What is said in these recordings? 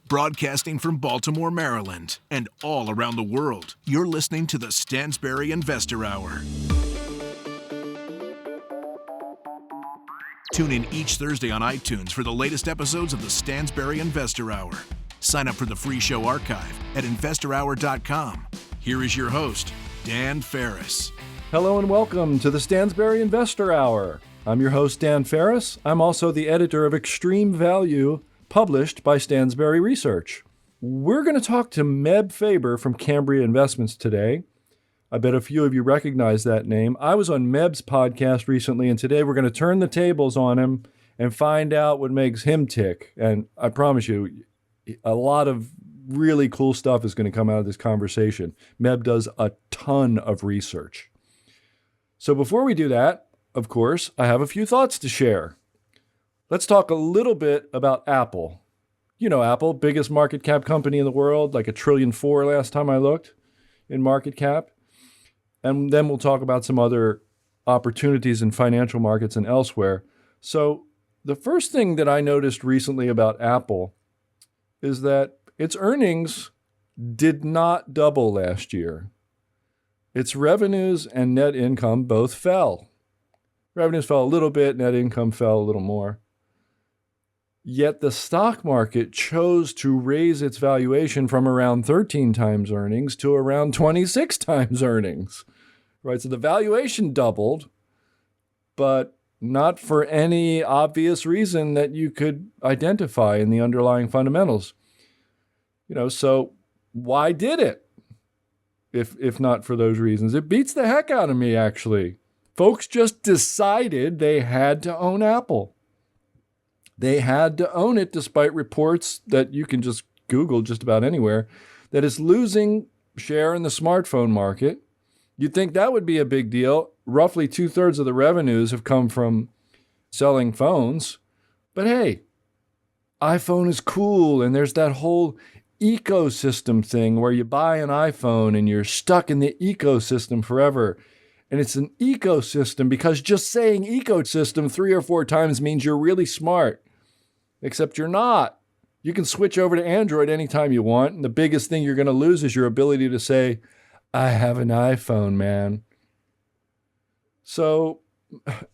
Broadcasting from Baltimore, Maryland, and all around the world, you're listening to the Stansberry Investor Hour. Tune in each Thursday on iTunes for the latest episodes of the Stansberry Investor Hour. Sign up for the free show archive at investorhour.com. Here is your host, Dan Ferris. Hello and welcome to the Stansberry Investor Hour. I'm your host, Dan Ferris. I'm also the editor of Extreme Value, published by Stansberry Research. We're going to talk to Meb Faber from Cambria Investments today. I bet a few of you recognize that name. I was on Meb's podcast recently, and today we're going to turn the tables on him and find out what makes him tick. And I promise you, a lot of really cool stuff is going to come out of this conversation. Meb does a ton of research. So before we do that, of course, I have a few thoughts to share. Let's talk a little bit about Apple. You know Apple, biggest market cap company in the world, like $1.4 trillion last time I looked in market cap. And then we'll talk about some other opportunities in financial markets and elsewhere. So the first thing that I noticed recently about Apple is that its earnings did not double last year. Its revenues and net income both fell. Revenues fell a little bit, net income fell a little more. Yet the stock market chose to raise its valuation from around 13 times earnings to around 26 times earnings. Right? So the valuation doubled, but not for any obvious reason that you could identify in the underlying fundamentals. So why did it? If not for those reasons. It beats the heck out of me, actually. Folks just decided they had to own Apple. They had to own it despite reports that you can just Google just about anywhere that it's losing share in the smartphone market. You'd think that would be a big deal. Roughly 2/3 of the revenues have come from selling phones. But hey, iPhone is cool, and there's that whole ecosystem thing where you buy an iPhone and you're stuck in the ecosystem forever. And it's an ecosystem because just saying ecosystem 3 or 4 times means you're really smart. Except you're not. You can switch over to Android anytime you want. And the biggest thing you're going to lose is your ability to say, I have an iPhone, man. So, I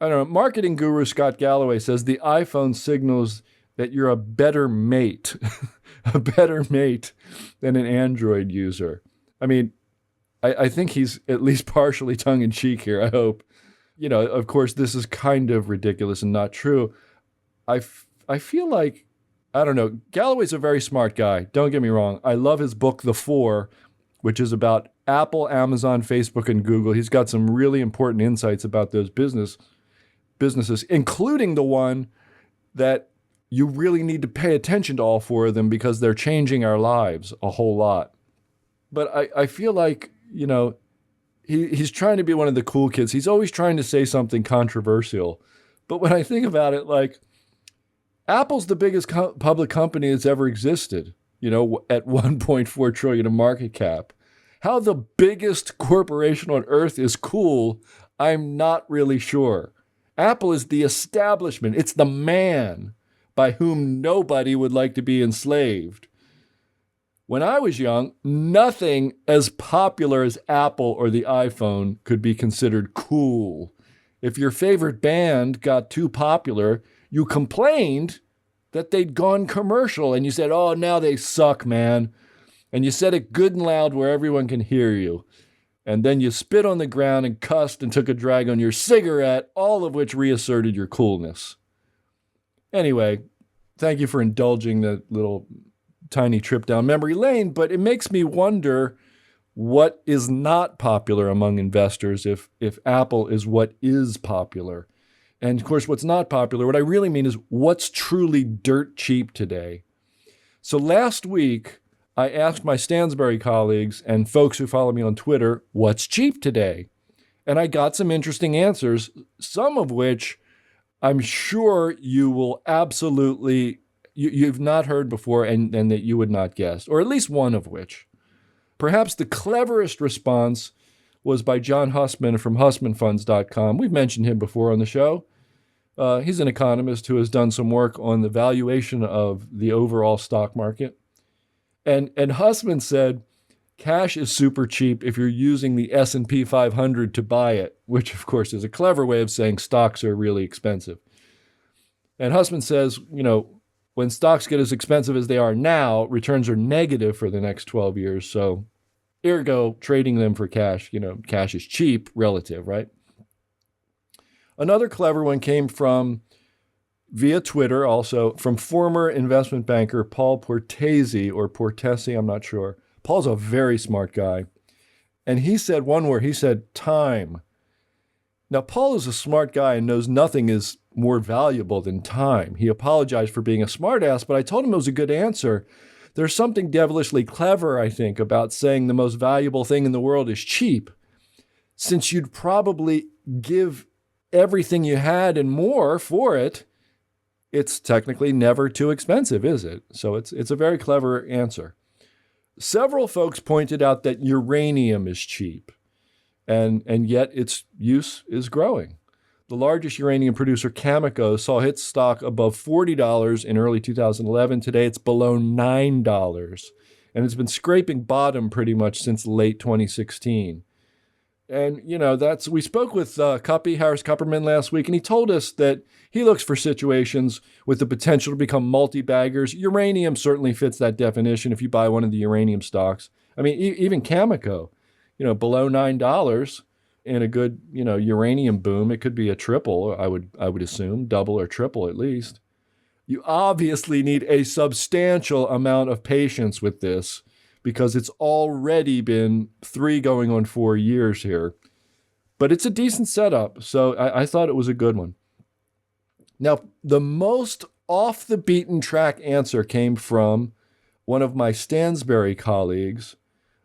don't know. Marketing guru Scott Galloway says the iPhone signals that you're a better mate, a better mate than an Android user. I mean, I think he's at least partially tongue-in-cheek here, I hope. Of course, this is kind of ridiculous and not true. I feel like, I don't know, Galloway's a very smart guy. Don't get me wrong. I love his book, The Four, which is about Apple, Amazon, Facebook, and Google. He's got some really important insights about those businesses, including the one that you really need to pay attention to all 4 of them because they're changing our lives a whole lot. But I feel like, he's trying to be one of the cool kids. He's always trying to say something controversial. But when I think about it, like, Apple's the biggest public company that's ever existed, at $1.4 trillion of market cap. How the biggest corporation on earth is cool, I'm not really sure. Apple is the establishment. It's the man by whom nobody would like to be enslaved. When I was young, nothing as popular as Apple or the iPhone could be considered cool. If your favorite band got too popular, you complained that they'd gone commercial and you said, oh, now they suck, man. And you said it good and loud where everyone can hear you. And then you spit on the ground and cussed and took a drag on your cigarette, all of which reasserted your coolness. Anyway, thank you for indulging the little tiny trip down memory lane, but it makes me wonder what is not popular among investors if Apple is what is popular. And of course, what's not popular, what I really mean is what's truly dirt cheap today. So last week, I asked my Stansberry colleagues and folks who follow me on Twitter, what's cheap today? And I got some interesting answers, some of which I'm sure you will absolutely, you've not heard before and that you would not guess, or at least one of which. Perhaps the cleverest response was by John Hussman from HussmanFunds.com. We've mentioned him before on the show. He's an economist who has done some work on the valuation of the overall stock market. And Hussman said, cash is super cheap if you're using the S&P 500 to buy it, which of course is a clever way of saying stocks are really expensive. And Hussman says, when stocks get as expensive as they are now, returns are negative for the next 12 years. So ergo, trading them for cash, cash is cheap relative, right? Another clever one came from, via Twitter also, from former investment banker Paul Portese, or Portesi, I'm not sure. Paul's a very smart guy. And he said one word, he said, time. Now, Paul is a smart guy and knows nothing is more valuable than time. He apologized for being a smartass, but I told him it was a good answer. There's something devilishly clever, I think, about saying the most valuable thing in the world is cheap, since you'd probably give everything you had and more for it. It's technically never too expensive, is it? So it's a very clever answer. Several folks pointed out that uranium is cheap, and yet its use is growing. The largest uranium producer, Cameco, saw its stock above $40 in early 2011. Today, it's below $9, and it's been scraping bottom pretty much since late 2016. And, we spoke with Harris Kupperman last week, and he told us that he looks for situations with the potential to become multi-baggers. Uranium certainly fits that definition if you buy one of the uranium stocks. I mean, even Cameco, below $9 in a good, uranium boom, it could be a triple, I would assume, double or triple at least. You obviously need a substantial amount of patience with this, because it's already been 3 going on 4 years here. But it's a decent setup, so I thought it was a good one. Now, the most off-the-beaten-track answer came from one of my Stansberry colleagues,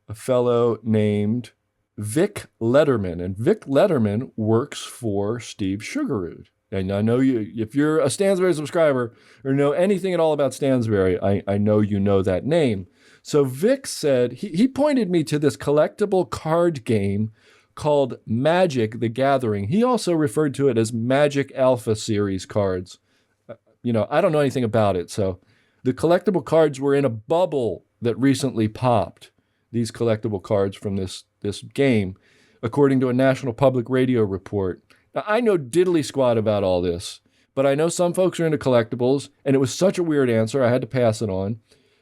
a fellow named Vic Letterman. And Vic Letterman works for Steve Sugarroot. And I know if you're a Stansberry subscriber or know anything at all about Stansberry, I know you know that name. So Vic said, he pointed me to this collectible card game called Magic the Gathering. He also referred to it as Magic Alpha Series cards. I don't know anything about it. So the collectible cards were in a bubble that recently popped, these collectible cards from this game, according to a National Public Radio report. Now, I know diddly squat about all this, but I know some folks are into collectibles, and it was such a weird answer, I had to pass it on.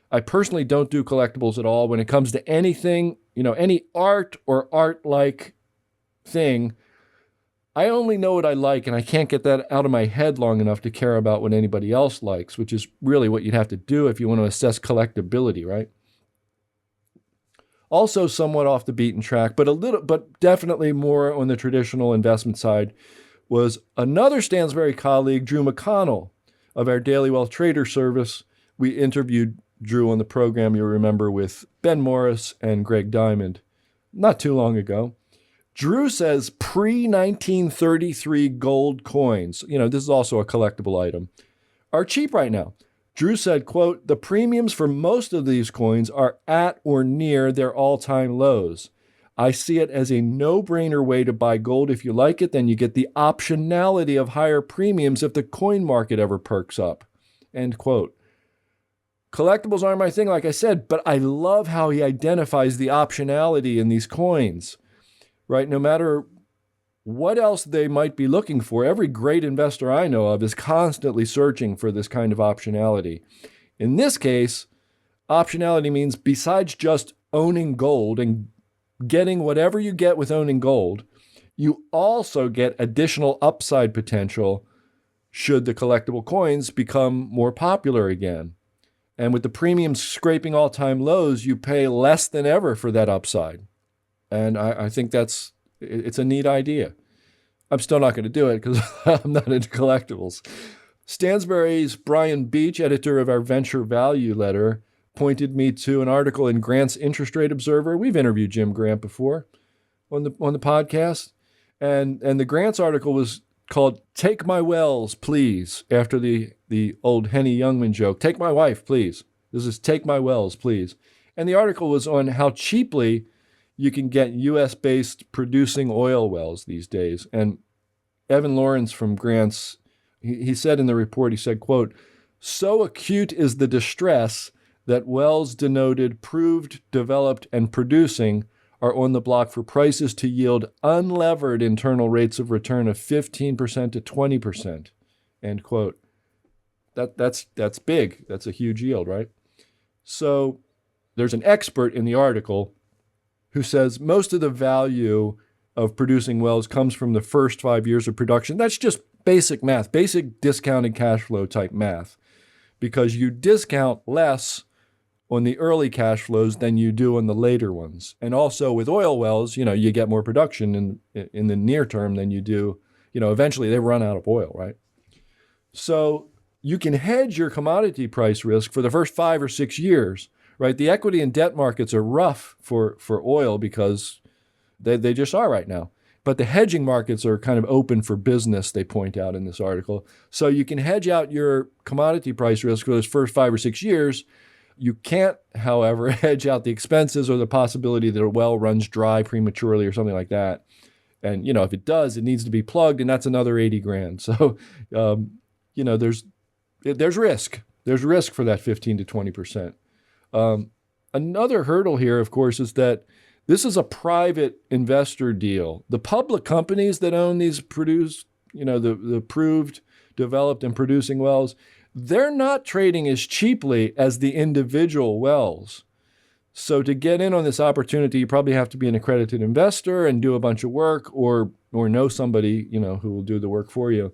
I personally don't do collectibles at all. When it comes to anything, any art or art-like thing, I only know what I like, and I can't get that out of my head long enough to care about what anybody else likes, which is really what you'd have to do if you want to assess collectability, right? Also somewhat off the beaten track, but definitely more on the traditional investment side, was another Stansberry colleague, Drew McConnell, of our Daily Wealth Trader service. We interviewed Drew on the program, you'll remember, with Ben Morris and Greg Diamond not too long ago. Drew says pre-1933 gold coins, this is also a collectible item, are cheap right now. Drew said, quote, the premiums for most of these coins are at or near their all-time lows. I see it as a no-brainer way to buy gold. If you like it, then you get the optionality of higher premiums if the coin market ever perks up, end quote. Collectibles aren't my thing, like I said, but I love how he identifies the optionality in these coins, right? No matter what else they might be looking for, every great investor I know of is constantly searching for this kind of optionality. In this case, optionality means besides just owning gold and getting whatever you get with owning gold, you also get additional upside potential should the collectible coins become more popular again. And with the premiums scraping all-time lows, you pay less than ever for that upside. And I think it's a neat idea. I'm still not going to do it because I'm not into collectibles. Stansberry's Brian Beach, editor of our Venture Value letter, pointed me to an article in Grant's Interest Rate Observer. We've interviewed Jim Grant before on the podcast. And the Grant's article was called Take My Wells, Please, after the old Henny Youngman joke. Take my wife, please. This is Take My Wells, Please. And the article was on how cheaply you can get U.S.-based producing oil wells these days. And Evan Lawrence from Grant's He said in the report, he said, quote, "So acute is the distress that wells denoted proved, developed, and producing are on the block for prices to yield unlevered internal rates of return of 15% to 20%, end quote. That's big. That's a huge yield, right? So there's an expert in the article who says most of the value of producing wells comes from the first 5 years of production. That's just basic math, basic discounted cash flow type math, because you discount less on the early cash flows than you do on the later ones. And also with oil wells, you get more production in the near term than you do, eventually they run out of oil, right? So you can hedge your commodity price risk for the first 5 or 6 years, right? The equity and debt markets are rough for oil because they just are right now. But the hedging markets are kind of open for business, they point out in this article. So you can hedge out your commodity price risk for those first 5 or 6 years. You can't, however, hedge out the expenses or the possibility that a well runs dry prematurely or something like that. And, if it does, it needs to be plugged, and that's another 80 grand. So, there's risk. There's risk for that 15 to 20%. Another hurdle here, of course, is that this is a private investor deal. The public companies that own these the proved, developed, and producing wells, they're not trading as cheaply as the individual wells. So to get in on this opportunity, you probably have to be an accredited investor and do a bunch of work or know somebody, who will do the work for you.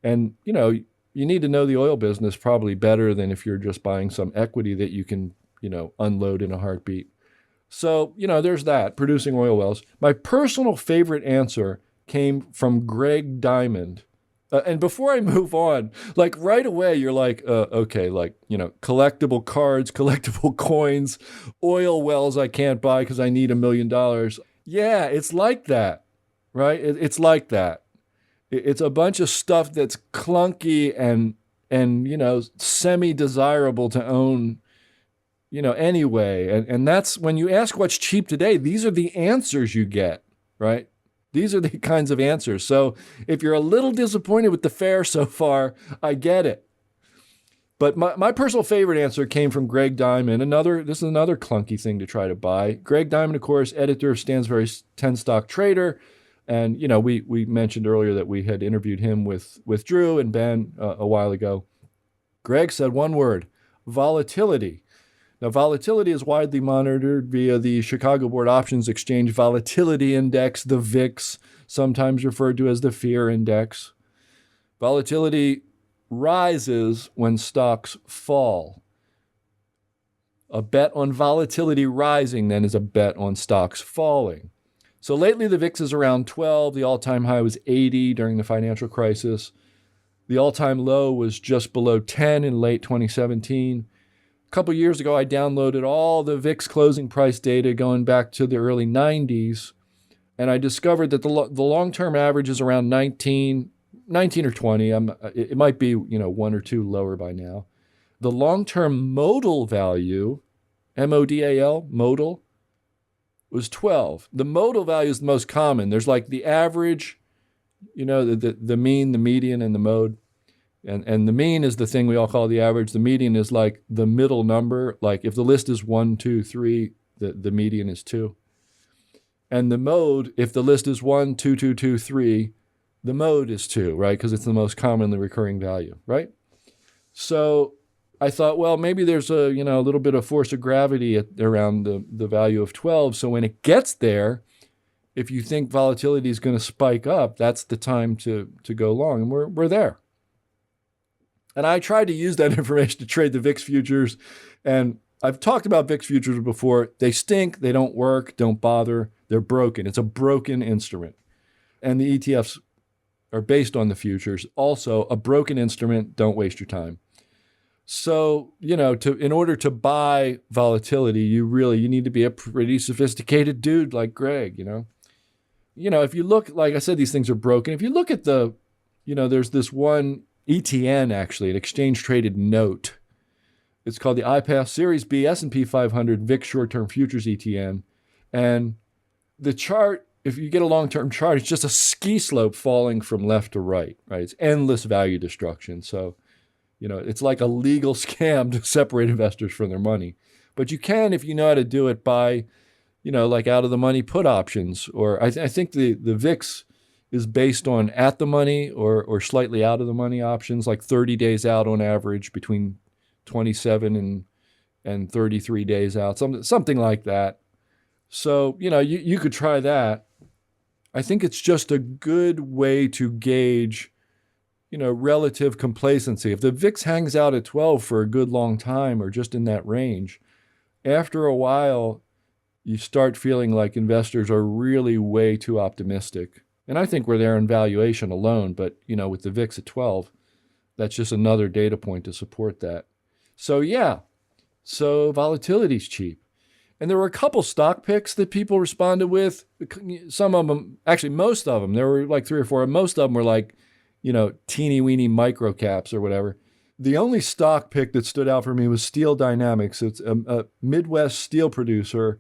And, you need to know the oil business probably better than if you're just buying some equity that you can, unload in a heartbeat. So, there's that, producing oil wells. My personal favorite answer came from Greg Diamond. And before I move on, right away, you're like, okay, collectible cards, collectible coins, oil wells I can't buy because I need $1 million. Yeah, it's like that, right? It's like that. It's a bunch of stuff that's clunky and semi-desirable to own, anyway. And that's when you ask what's cheap today, these are the answers you get, right? These are the kinds of answers. So if you're a little disappointed with the fare so far, I get it. But my personal favorite answer came from Greg Diamond. This is another clunky thing to try to buy. Greg Diamond, of course, editor of Stansberry's 10 Stock Trader. And, we mentioned earlier that we had interviewed him with Drew and Ben a while ago. Greg said one word: volatility. Now, volatility is widely monitored via the Chicago Board Options Exchange Volatility Index, the VIX, sometimes referred to as the Fear Index. Volatility rises when stocks fall. A bet on volatility rising, then, is a bet on stocks falling. So lately, the VIX is around 12. The all-time high was 80 during the financial crisis. The all-time low was just below 10 in late 2017. A couple years ago, I downloaded all the VIX closing price data going back to the early 90s, and I discovered that the long-term average is around 19 or 20. It might be 1 or 2 lower by now. The long-term modal value, M-O-D-A-L, modal, was 12. The modal value is the most common. There's the average, the mean, the median, and the mode. And the mean is the thing we all call the average. The median is the middle number. If the list is 1, 2, 3, the median is 2. And the mode, if the list is 1, 2, 2, 2, 3, the mode is 2, right? Because it's the most commonly recurring value, right? So I thought, well, maybe there's a little bit of force of gravity around the value of 12. So when it gets there, if you think volatility is going to spike up, that's the time to go long. And we're there. And I tried to use that information to trade the VIX futures. And I've talked about VIX futures before. They stink. They don't work. Don't bother. They're broken. It's a broken instrument. And the ETFs are based on the futures. Also, a broken instrument. Don't waste your time. So, in order to buy volatility, you need to be a pretty sophisticated dude like Greg, if you look, like I said, these things are broken. If you look at there's this one ETN, actually, an exchange traded note. It's called the iPath Series B S&P 500 VIX short-term futures ETN. And the chart if you get a long-term chart, it's just a ski slope falling from left to right, right? It's endless value destruction. So, it's like a legal scam to separate investors from their money. But you can, if you know how to do it, buy, like out of the money put options. Or I think the VIX is based on at the money or slightly out of the money options, like 30 days out on average, between 27 and 33 days out, something like that. So, you could try that. I think it's just a good way to gauge, relative complacency. If the VIX hangs out at 12 for a good long time or just in that range, after a while, you start feeling like investors are really way too optimistic. And I think we're there in valuation alone, but, with the VIX at 12, that's just another data point to support that. So volatility's cheap. And there were a couple stock picks that people responded with. Some of them, actually most of them, there were like 3 or 4, and most of them were like, teeny weeny micro caps or whatever. The only stock pick that stood out for me was Steel Dynamics. It's a Midwest steel producer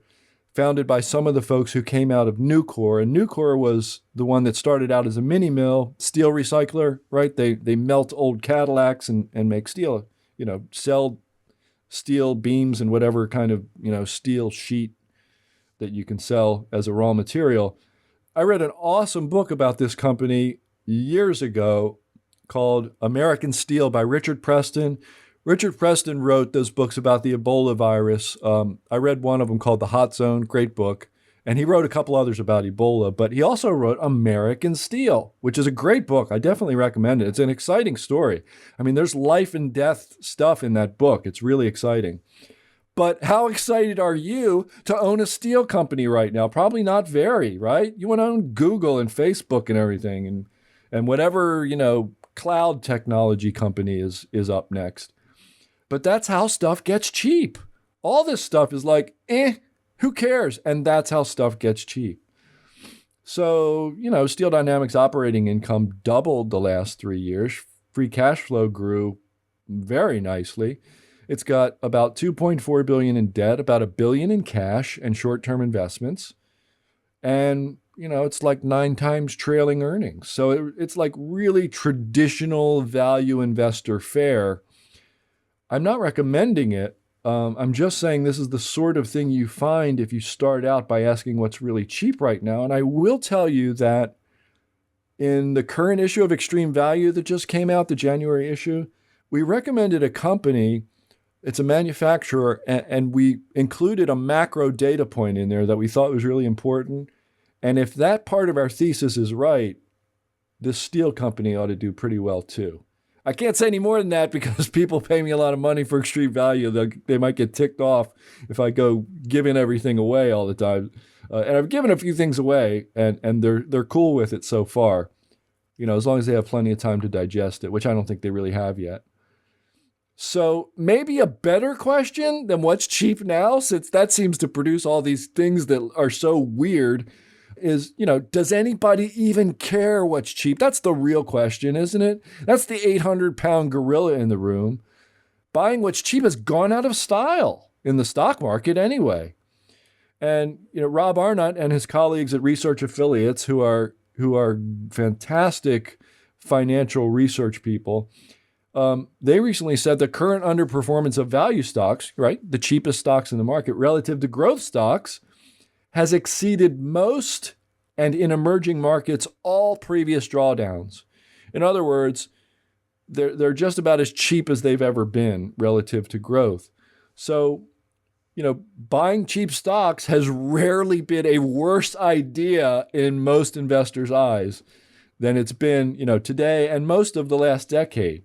founded by some of the folks who came out of Nucor. And Nucor was the one that started out as a mini mill, steel recycler, right? They melt old Cadillacs and make steel, sell steel beams and whatever kind of, steel sheet that you can sell as a raw material. I read an awesome book about this company years ago called American Steel by Richard Preston. Richard Preston wrote those books about the Ebola virus. I read one of them called The Hot Zone, great book. And he wrote a couple others about Ebola, but he also wrote American Steel, which is a great book. I definitely recommend it. It's an exciting story. I mean, there's life and death stuff in that book. It's really exciting. But how excited are you to own a steel company right now? Probably not very, right? You want to own Google and Facebook and everything and whatever, cloud technology company is up next. But that's how stuff gets cheap. All this stuff is like, who cares? And that's how stuff gets cheap. So, Steel Dynamics operating income doubled the last 3 years. Free cash flow grew very nicely. It's got about $2.4 billion in debt, about $1 billion in cash and short-term investments. And, it's like 9 times trailing earnings. So it's like really traditional value investor fare. I'm not recommending it. I'm just saying this is the sort of thing you find if you start out by asking what's really cheap right now. And I will tell you that in the current issue of Extreme Value that just came out, the January issue, we recommended a company. It's a manufacturer, and we included a macro data point in there that we thought was really important. And if that part of our thesis is right, this steel company ought to do pretty well too. I can't say any more than that because people pay me a lot of money for Extreme Value. They might get ticked off if I go giving everything away all the time. And I've given a few things away, and they're cool with it so far. As long as they have plenty of time to digest it, which I don't think they really have yet. So maybe a better question than what's cheap now, since that seems to produce all these things that are so weird, is, does anybody even care what's cheap? That's the real question, isn't it? That's the 800-pound gorilla in the room. Buying what's cheap has gone out of style in the stock market anyway. And, Rob Arnott and his colleagues at Research Affiliates, who are fantastic financial research people, they recently said the current underperformance of value stocks, right, the cheapest stocks in the market relative to growth stocks, has exceeded most, and in emerging markets, all previous drawdowns. In other words, they're just about as cheap as they've ever been relative to growth. So, buying cheap stocks has rarely been a worse idea in most investors' eyes than it's been, today and most of the last decade.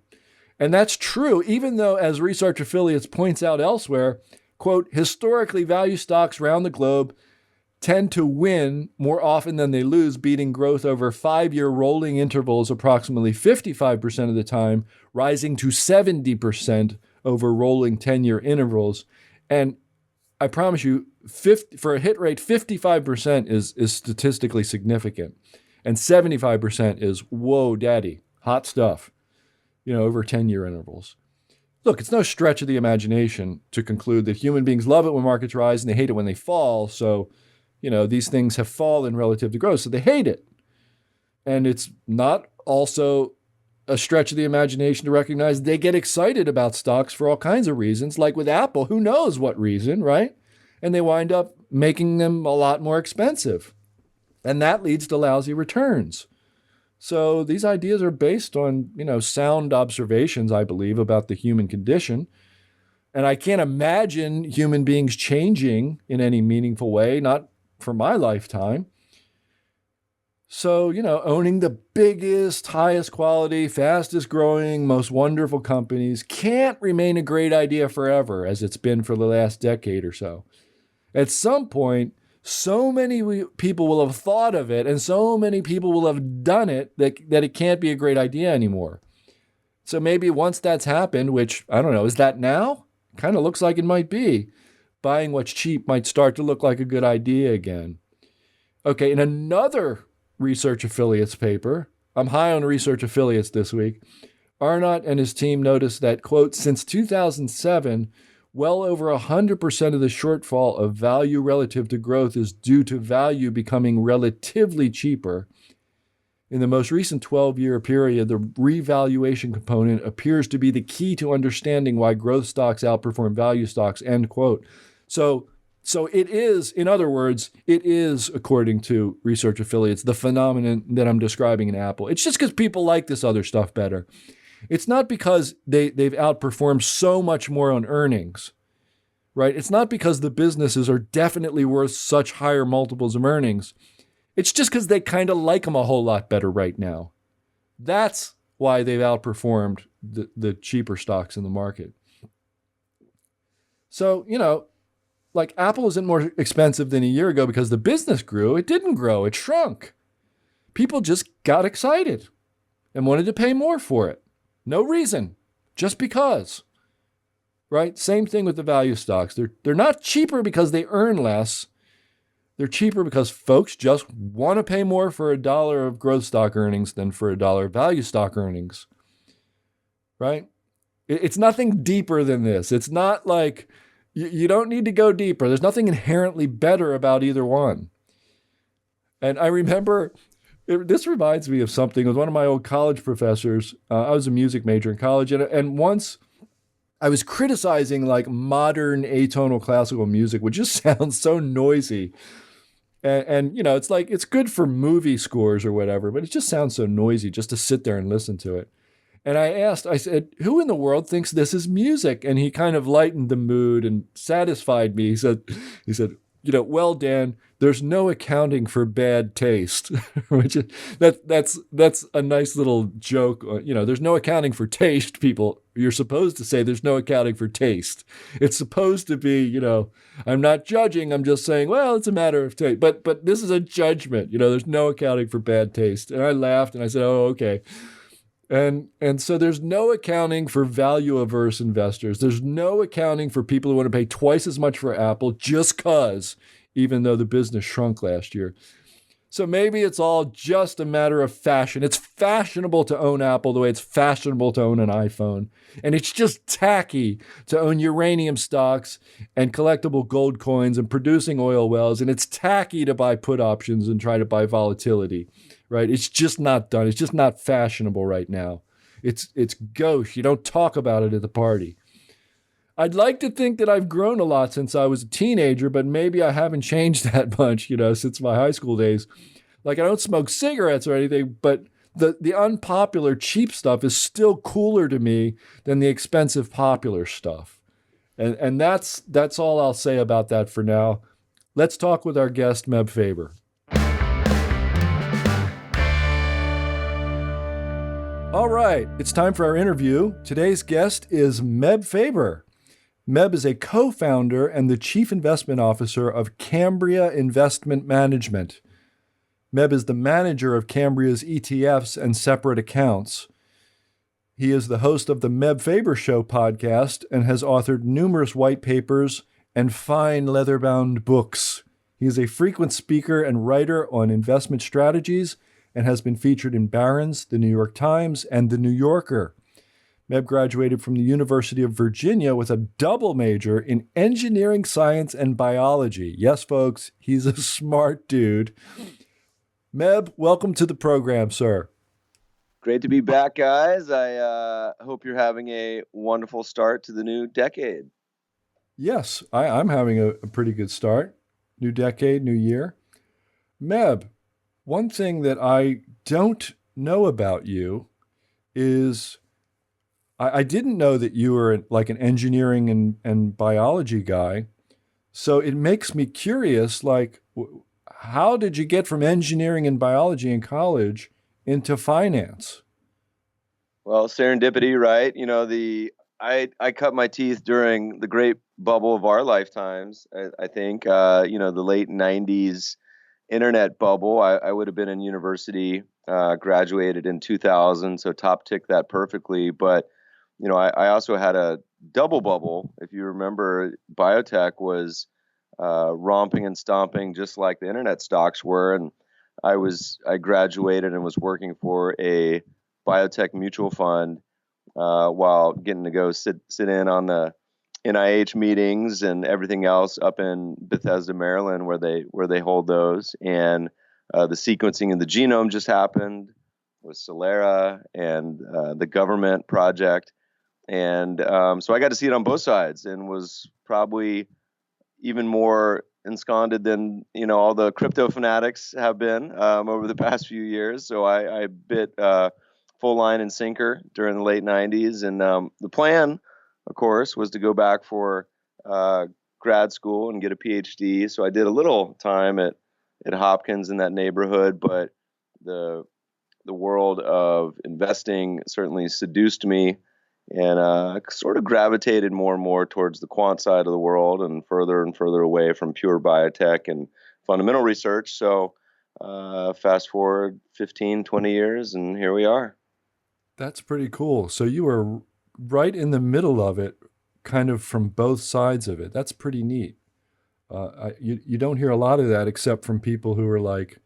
And that's true, even though, as Research Affiliates points out elsewhere, quote, historically, value stocks around the globe tend to win more often than they lose, beating growth over 5-year rolling intervals approximately 55% of the time, rising to 70% over rolling 10-year intervals. And I promise you, for a hit rate, 55% is statistically significant. And 75% is, whoa, daddy, hot stuff, over 10-year intervals. Look, it's no stretch of the imagination to conclude that human beings love it when markets rise and they hate it when they fall. So, these things have fallen relative to growth, so they hate it. And it's not also a stretch of the imagination to recognize they get excited about stocks for all kinds of reasons, like with Apple, who knows what reason, right? And they wind up making them a lot more expensive. And that leads to lousy returns. So these ideas are based on, sound observations, I believe, about the human condition. And I can't imagine human beings changing in any meaningful way, not for my lifetime. So, owning the biggest, highest quality, fastest growing, most wonderful companies can't remain a great idea forever, as it's been for the last decade or so. At some point, so many people will have thought of it and so many people will have done it that it can't be a great idea anymore. So maybe once that's happened, which I don't know, is that now? Kind of looks like it might be. Buying what's cheap might start to look like a good idea again. Okay, in another Research Affiliates paper, I'm high on Research Affiliates this week, Arnott and his team noticed that, quote, since 2007, well over 100% of the shortfall of value relative to growth is due to value becoming relatively cheaper. In the most recent 12-year period, the revaluation component appears to be the key to understanding why growth stocks outperform value stocks, end quote. So it is, in other words, it is, according to Research Affiliates, the phenomenon that I'm describing in Apple. It's just because people like this other stuff better. It's not because they've outperformed so much more on earnings, right? It's not because the businesses are definitely worth such higher multiples of earnings. It's just because they kind of like them a whole lot better right now. That's why they've outperformed the cheaper stocks in the market. So, like Apple isn't more expensive than a year ago because the business grew. It didn't grow. It shrunk. People just got excited and wanted to pay more for it. No reason, just because, right? Same thing with the value stocks. They're not cheaper because they earn less. They're cheaper because folks just want to pay more for $1 of growth stock earnings than for $1 of value stock earnings, right? It's nothing deeper than this. It's not like you don't need to go deeper. There's nothing inherently better about either one. And I remember, this reminds me of something with one of my old college professors. I was a music major in college, and once I was criticizing like modern atonal classical music, which just sounds so noisy. And it's like, it's good for movie scores or whatever, but it just sounds so noisy just to sit there and listen to it. And I said, who in the world thinks this is music? And he kind of lightened the mood and satisfied me. He said, well, Dan, there's no accounting for bad taste, which is, that's a nice little joke. There's no accounting for taste, people. You're supposed to say there's no accounting for taste. It's supposed to be, I'm not judging. I'm just saying, well, it's a matter of taste. But this is a judgment. There's no accounting for bad taste. And I laughed and I said, oh, okay. And so there's no accounting for value-averse investors. There's no accounting for people who want to pay twice as much for Apple just because, even though the business shrunk last year. So maybe it's all just a matter of fashion. It's fashionable to own Apple the way it's fashionable to own an iPhone. And it's just tacky to own uranium stocks and collectible gold coins and producing oil wells. And it's tacky to buy put options and try to buy volatility. Right? It's just not done. It's just not fashionable right now. It's gauche. You don't talk about it at the party. I'd like to think that I've grown a lot since I was a teenager, but maybe I haven't changed that much, since my high school days. Like I don't smoke cigarettes or anything, but the unpopular cheap stuff is still cooler to me than the expensive popular stuff. And that's all I'll say about that for now. Let's talk with our guest, Meb Faber. All right, it's time for our interview. Today's guest is Meb Faber. Meb is a co-founder and the chief investment officer of Cambria Investment Management. Meb is the manager of Cambria's ETFs and separate accounts. He is the host of the Meb Faber Show podcast and has authored numerous white papers and fine leather-bound books. He is a frequent speaker and writer on investment strategies and has been featured in Barron's, The New York Times, and The New Yorker. Meb graduated from the University of Virginia with a double major in engineering science and biology. Yes, folks, he's a smart dude. Meb, welcome to the program, sir. Great to be back, guys. I hope you're having a wonderful start to the new decade. Yes, I'm having a pretty good start. New decade, new year. Meb, one thing that I don't know about you is I didn't know that you were like an engineering and biology guy. So it makes me curious, like, how did you get from engineering and biology in college into finance? Well, serendipity, right? I cut my teeth during the great bubble of our lifetimes. I think the late '90s internet bubble. I would have been in university, graduated in 2000, so top tick that perfectly. But I also had a double bubble. If you remember, biotech was romping and stomping just like the internet stocks were, and I graduated and was working for a biotech mutual fund while getting to go sit in on the NIH meetings and everything else up in Bethesda, Maryland, where they hold those. And the sequencing of the genome just happened with Celera and the government project. And so I got to see it on both sides and was probably even more ensconced than all the crypto fanatics have been over the past few years. So I bit full line and sinker during the late '90s, and the plan, of course, was to go back for grad school and get a PhD. So I did a little time at Hopkins in that neighborhood, but the world of investing certainly seduced me, and sort of gravitated more and more towards the quant side of the world and further away from pure biotech and fundamental research. So fast forward 15, 20 years, and here we are. That's pretty cool. So you were right in the middle of it, kind of from both sides of it. That's pretty neat. You don't hear a lot of that except from people who are like,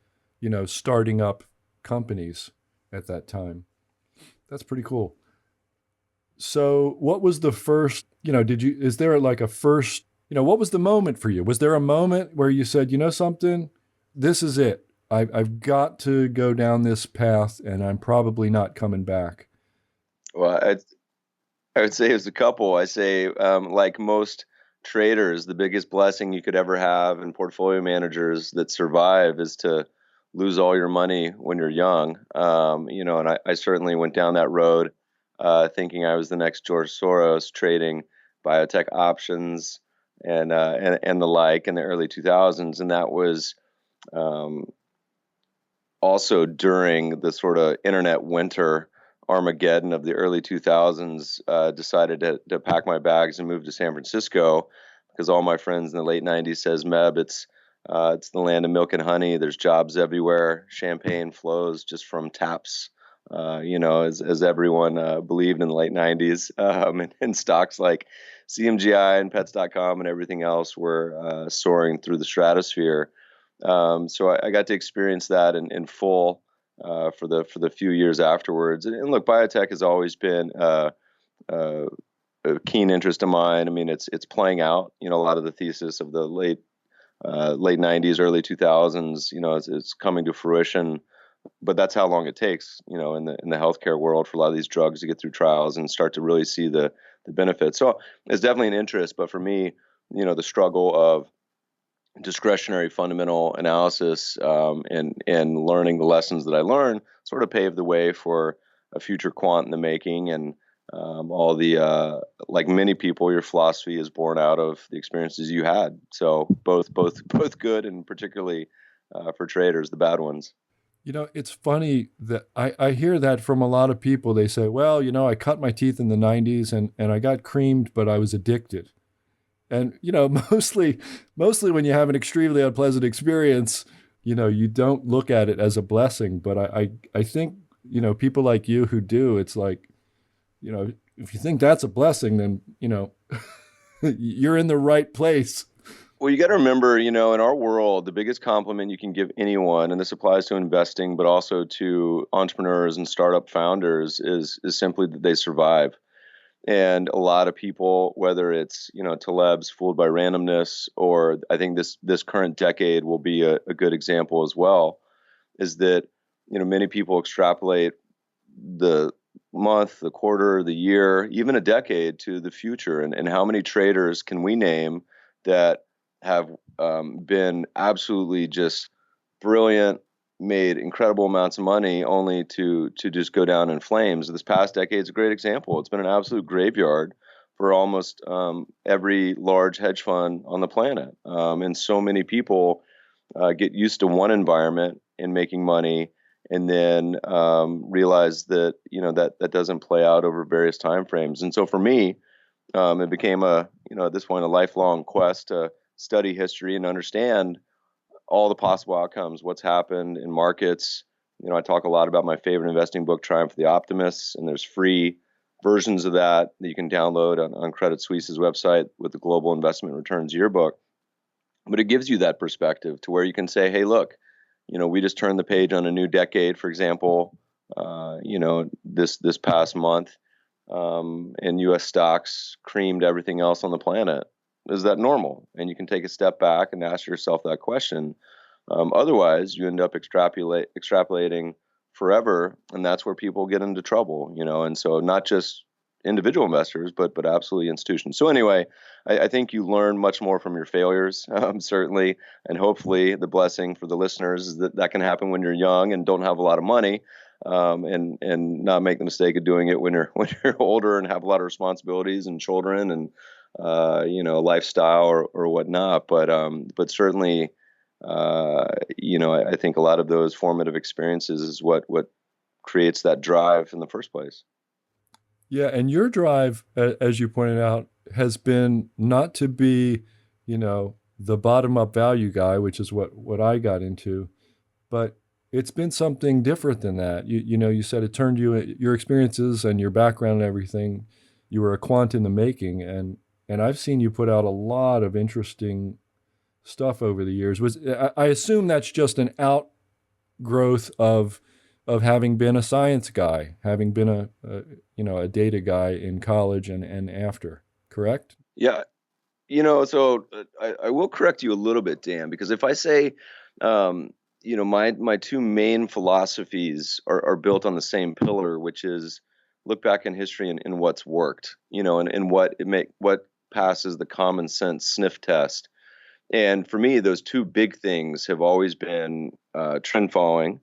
starting up companies at that time. That's pretty cool. So what was the first, is there like a first, what was the moment for you? Was there a moment where you said, something, this is it. I've got to go down this path and I'm probably not coming back? Well, I would say it's a couple. I say, like most traders, the biggest blessing you could ever have, and portfolio managers that survive, is to lose all your money when you're young. And I certainly went down that road thinking I was the next George Soros, trading biotech options and the like in the early 2000s. And that was also during the sort of internet winter Armageddon of the early 2000s. Decided to pack my bags and move to San Francisco because all my friends in the late 90s says, Meb, it's the land of milk and honey. There's jobs everywhere. Champagne flows just from taps, as everyone believed in the late 90s. And stocks like CMGI and Pets.com and everything else were soaring through the stratosphere. So I got to experience that in full for the few years afterwards. And look, biotech has always been a keen interest of mine. I mean, it's playing out. A lot of the thesis of the late 90s, early 2000s, it's coming to fruition. But that's how long it takes, in the healthcare world, for a lot of these drugs to get through trials and start to really see the benefits. So it's definitely an interest. But for me, the struggle of discretionary fundamental analysis and learning the lessons that I learned sort of paved the way for a future quant in the making. And all the like many people, your philosophy is born out of the experiences you had. So both good, and particularly for traders, the bad ones. It's funny that I hear that from a lot of people. They say, well, I cut my teeth in the 90s and I got creamed, but I was addicted. And, mostly when you have an extremely unpleasant experience, you don't look at it as a blessing. But I think, people like you who do, it's like, if you think that's a blessing, then, you're in the right place. Well, you got to remember, in our world, the biggest compliment you can give anyone, and this applies to investing, but also to entrepreneurs and startup founders, is simply that they survive. And a lot of people, whether it's, Taleb's Fooled by Randomness, or I think this current decade will be a good example as well, is that, many people extrapolate the month, the quarter, the year, even a decade to the future. And how many traders can we name that have been absolutely just brilliant, made incredible amounts of money, only to just go down in flames? This past decade is a great example. It's been an absolute graveyard for almost every large hedge fund on the planet. And so many people get used to one environment and making money, and then realize that that doesn't play out over various time frames. And so for me, it became at this point a lifelong quest to study history and understand all the possible outcomes, what's happened in markets. I talk a lot about my favorite investing book, Triumph of the Optimists, and there's free versions of that you can download on Credit Suisse's website with the Global Investment Returns Yearbook. But it gives you that perspective to where you can say, hey, look, we just turned the page on a new decade, for example, this past month, and U.S. stocks creamed everything else on the planet. Is that normal? And you can take a step back and ask yourself that question. Otherwise, you end up extrapolating forever, and that's where people get into trouble, And so not just individual investors, but absolutely institutions. So anyway, I think you learn much more from your failures, certainly, and hopefully the blessing for the listeners is that can happen when you're young and don't have a lot of money, and not make the mistake of doing it when you're older and have a lot of responsibilities and children and lifestyle or whatnot. But certainly, I think a lot of those formative experiences is what creates that drive in the first place. Yeah, and your drive, as you pointed out, has been not to be, the bottom-up value guy, which is what I got into, but it's been something different than that. You said it turned your experiences and your background and everything. You were a quant in the making, and I've seen you put out a lot of interesting stuff over the years. I assume that's just an outgrowth of having been a science guy, having been a data guy in college and after, correct? Yeah. So I will correct you a little bit, Dan, because if I say, my two main philosophies are built on the same pillar, which is look back in history and what's worked, and what passes the common sense sniff test. And for me, those two big things have always been trend following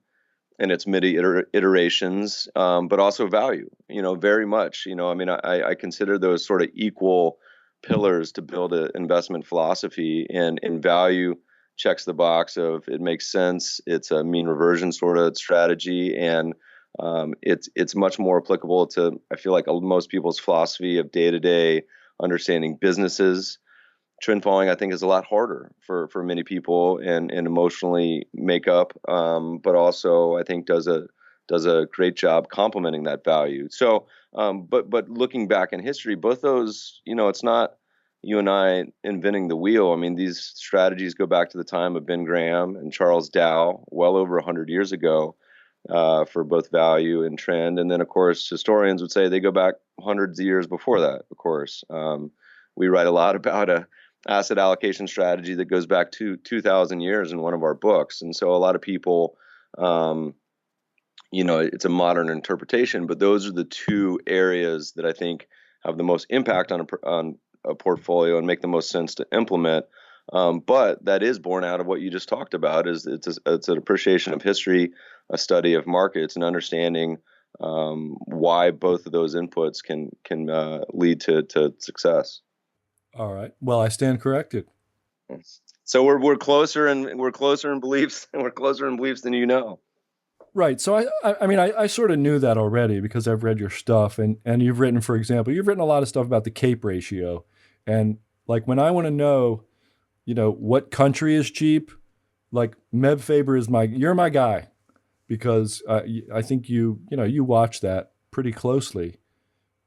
and its many iterations, but also value, very much. I consider those sort of equal pillars to build an investment philosophy, and value checks the box of it makes sense. It's a mean reversion sort of strategy, and it's much more applicable to, I feel like, most people's philosophy of day-to-day understanding businesses. Trend following, I think, is a lot harder for many people and emotionally make up, but also I think does a great job complementing that value. So, but looking back in history, both those, it's not you and I inventing the wheel. I mean, these strategies go back to the time of Ben Graham and Charles Dow, well over 100 years ago, for both value and trend. And then, of course, historians would say they go back hundreds of years before that. Of course, we write a lot about a asset allocation strategy that goes back to 2,000 years in one of our books. And so a lot of people, it's a modern interpretation, but those are the two areas that I think have the most impact on a portfolio and make the most sense to implement. But that is born out of what you just talked about. Is it's an appreciation of history, a study of markets, and understanding why both of those inputs can lead to success. All right. Well, I stand corrected. So we're closer in beliefs, and we're closer in beliefs than you know. Right. So I sort of knew that already because I've read your stuff, and you've written, for example, you've written a lot of stuff about the CAPE ratio, and like when I want to know, what country is cheap, like Meb Faber you're my guy, because I think you watch that pretty closely,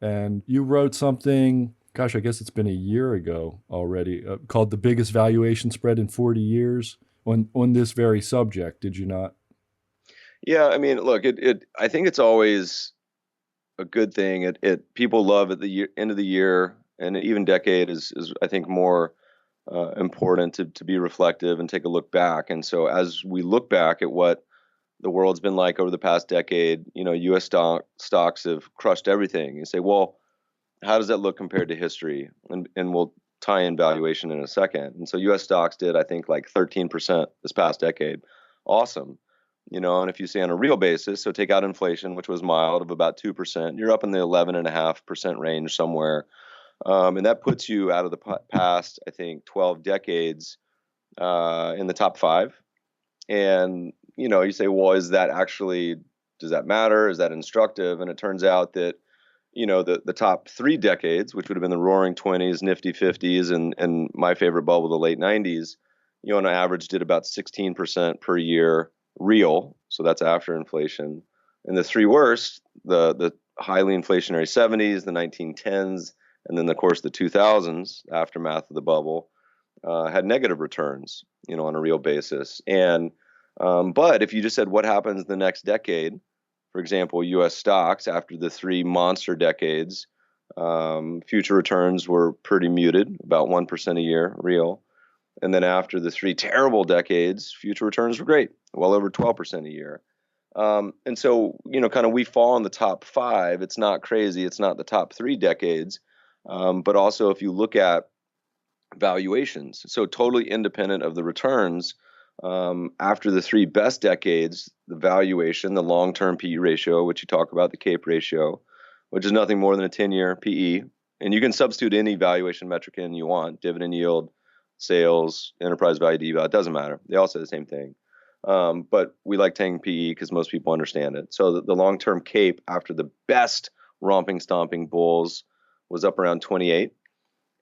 and you wrote something. Gosh, I guess it's been a year ago already, called The Biggest Valuation Spread in 40 Years on this very subject, did you not? Yeah, I mean, look, I think it's always a good thing. It people love at the end of the year and even decade is I think more important to be reflective and take a look back. And so as we look back at what the world's been like over the past decade, U.S. stocks have crushed everything. You say, well, how does that look compared to history? And we'll tie in valuation in a second. And so U.S. stocks did, I think, like 13% this past decade. Awesome. And if you say on a real basis, so take out inflation, which was mild of about 2%, you're up in the 11.5% range somewhere. And that puts you out of the past, I think, 12 decades in the top 5. And, you say, well, does that matter? Is that instructive? And it turns out that, the top 3 decades, which would have been the roaring 20s, nifty 50s, and my favorite bubble, the late 90s, on average did about 16% per year real. So that's after inflation. And the 3 worst, the highly inflationary 70s, the 1910s, and then, of course, the 2000s, aftermath of the bubble, had negative returns, on a real basis. And but if you just said what happens the next decade, for example, U.S. stocks after the 3 monster decades, future returns were pretty muted, about 1% a year real. And then after the 3 terrible decades, future returns were great, well over 12% a year. And so, kind of we fall in the top 5. It's not crazy. It's not the top 3 decades. But also if you look at valuations, so totally independent of the returns, after the 3 best decades, the valuation, the long-term PE ratio, which you talk about, the CAPE ratio, which is nothing more than a 10-year PE. And you can substitute any valuation metric in you want, dividend yield, sales, enterprise value to EVA, it doesn't matter. They all say the same thing. But we like taking PE because most people understand it. So the long-term CAPE after the best romping, stomping bulls was up around 28.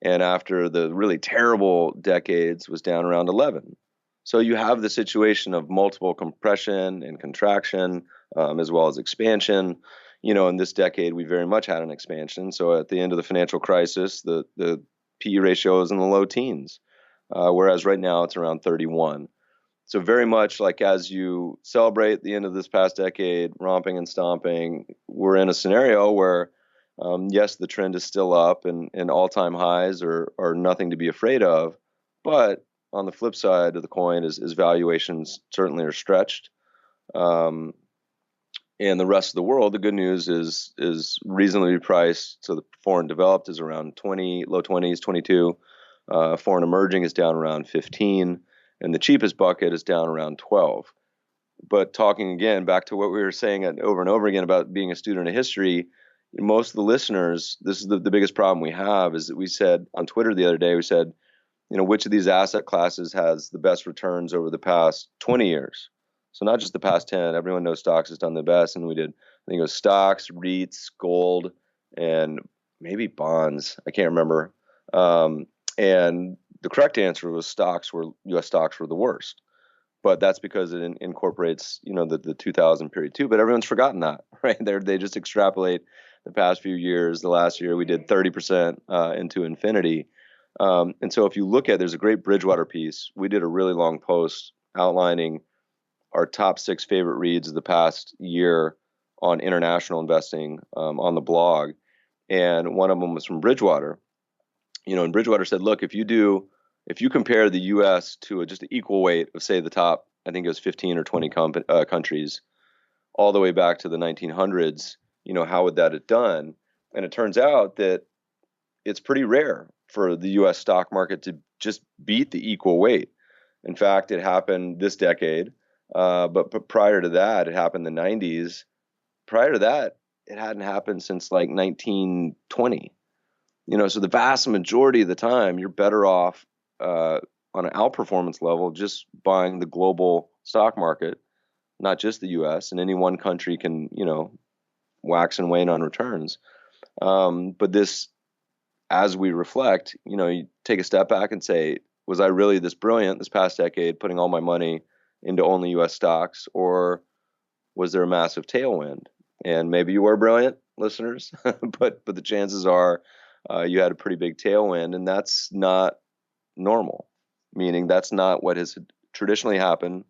And after the really terrible decades was down around 11. So you have the situation of multiple compression and contraction, as well as expansion. In this decade, we very much had an expansion. So at the end of the financial crisis, the PE ratio is in the low teens, whereas right now it's around 31. So very much like as you celebrate the end of this past decade, romping and stomping, we're in a scenario where, yes, the trend is still up and all-time highs are nothing to be afraid of. But on the flip side of the coin is valuations certainly are stretched. And the rest of the world, the good news is reasonably priced. So the foreign developed is around 20, low 20s, 22. Foreign emerging is down around 15. And the cheapest bucket is down around 12. But talking again back to what we were saying over and over again about being a student of history, most of the listeners, this is the biggest problem we have, is that we said on Twitter the other day, we said, which of these asset classes has the best returns over the past 20 years? So not just the past 10. Everyone knows stocks has done the best. And we did, I think it was stocks, REITs, gold, and maybe bonds. I can't remember. And the correct answer was U.S. stocks were the worst. But that's because it incorporates, the 2000 period too. But everyone's forgotten that, right? They just extrapolate the past few years. The last year we did 30% into infinity. And so if you look at, there's a great Bridgewater piece. We did a really long post outlining our top 6 favorite reads of the past year on international investing on the blog. And one of them was from Bridgewater. And Bridgewater said, look, if you compare the U.S. to just an equal weight of, say, the top, I think it was 15 or 20 countries, all the way back to the 1900s, how would that have done? And it turns out that it's pretty rare for the U.S. stock market to just beat the equal weight. In fact, it happened this decade, but prior to that, it happened in the 90s. Prior to that, it hadn't happened since like 1920. So the vast majority of the time, you're better off on an outperformance level just buying the global stock market, not just the U.S. And any one country can, wax and wane on returns. But this, as we reflect, you take a step back and say, was I really this brilliant this past decade, putting all my money into only U.S. stocks, or was there a massive tailwind? And maybe you were brilliant, listeners, but the chances are you had a pretty big tailwind, and that's not normal, meaning that's not what has traditionally happened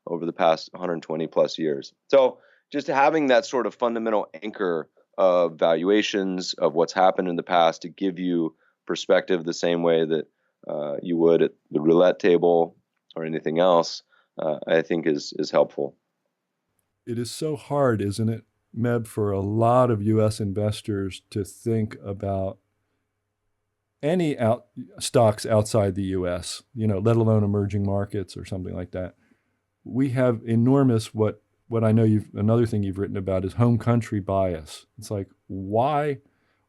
over the past 120 plus years. So just having that sort of fundamental anchor of valuations of what's happened in the past to give you perspective the same way that you would at the roulette table or anything else, I think is helpful. It is so hard, isn't it, Meb, for a lot of U.S. investors to think about any stocks outside the U.S., let alone emerging markets or something like that. We have enormous, what I know another thing you've written about is home country bias. It's like, why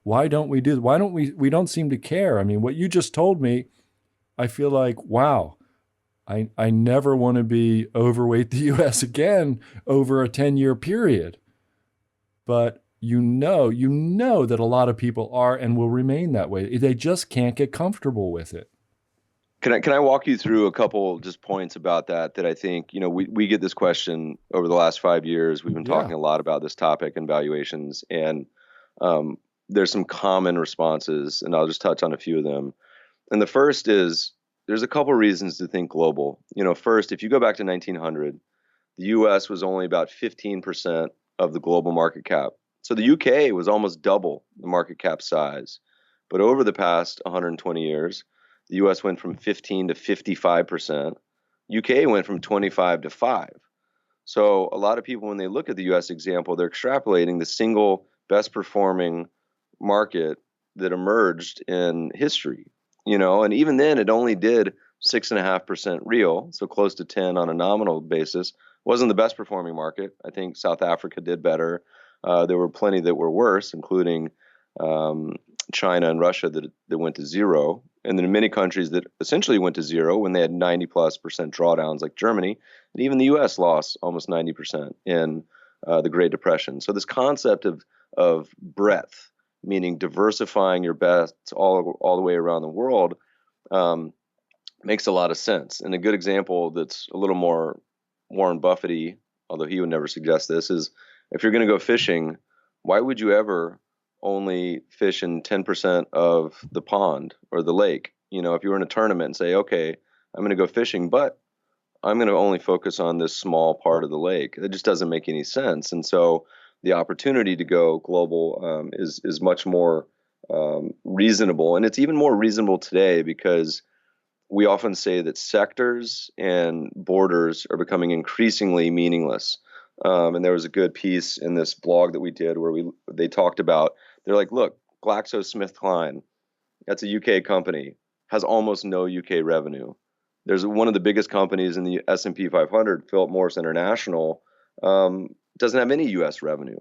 don't we do, why don't we don't seem to care? I mean, what you just told me, I feel like, wow, I never want to be overweight the U.S. again over a 10-year period. But you know that a lot of people are and will remain that way. They just can't get comfortable with it. Can I walk you through a couple just points about that I think, we get this question over the last 5 years. We've been talking a lot about this topic and valuations, and there's some common responses, and I'll just touch on a few of them. And the first is, there's a couple reasons to think global. First, if you go back to 1900, the U.S. was only about 15% of the global market cap. So the UK was almost double the market cap size. But over the past 120 years, the U.S. went from 15 to 55%. UK went from 25 to 5. So a lot of people, when they look at the U.S. example, they're extrapolating the single best performing market that emerged in history. And even then it only did 6.5% real, so close to 10 on a nominal basis. Wasn't the best performing market. I think South Africa did better. There were plenty that were worse, including China and Russia that went to zero. And then many countries that essentially went to zero when they had 90+% drawdowns, like Germany. And even the U.S. lost almost 90% in the Great Depression. So this concept of breadth, meaning diversifying your bets all the way around the world, makes a lot of sense. And a good example that's a little more Warren Buffett-y, although he would never suggest this, is if you're going to go fishing, why would you ever only fish in 10% of the pond or the lake? If you were in a tournament and say, okay, I'm going to go fishing, but I'm going to only focus on this small part of the lake. It just doesn't make any sense. And so the opportunity to go global is much more reasonable. And it's even more reasonable today because we often say that sectors and borders are becoming increasingly meaningless. And there was a good piece in this blog that we did where they talked about, they're like, look, GlaxoSmithKline, that's a UK company, has almost no UK revenue. There's one of the biggest companies in the S&P 500, Philip Morris International, doesn't have any U.S. revenue.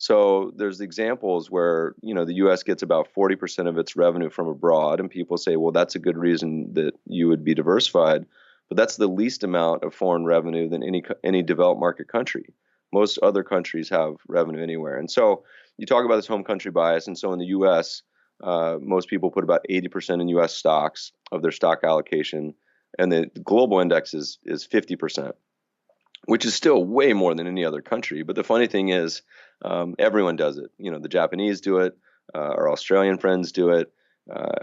So there's examples where, the U.S. gets about 40% of its revenue from abroad, and people say, well, that's a good reason that you would be diversified. But that's the least amount of foreign revenue than any developed market country. Most other countries have revenue anywhere. And so you talk about this home country bias. And so in the U.S., most people put about 80% in U.S. stocks of their stock allocation, and the global index is 50%. Which is still way more than any other country. But the funny thing is, everyone does it. The Japanese do it, our Australian friends do it,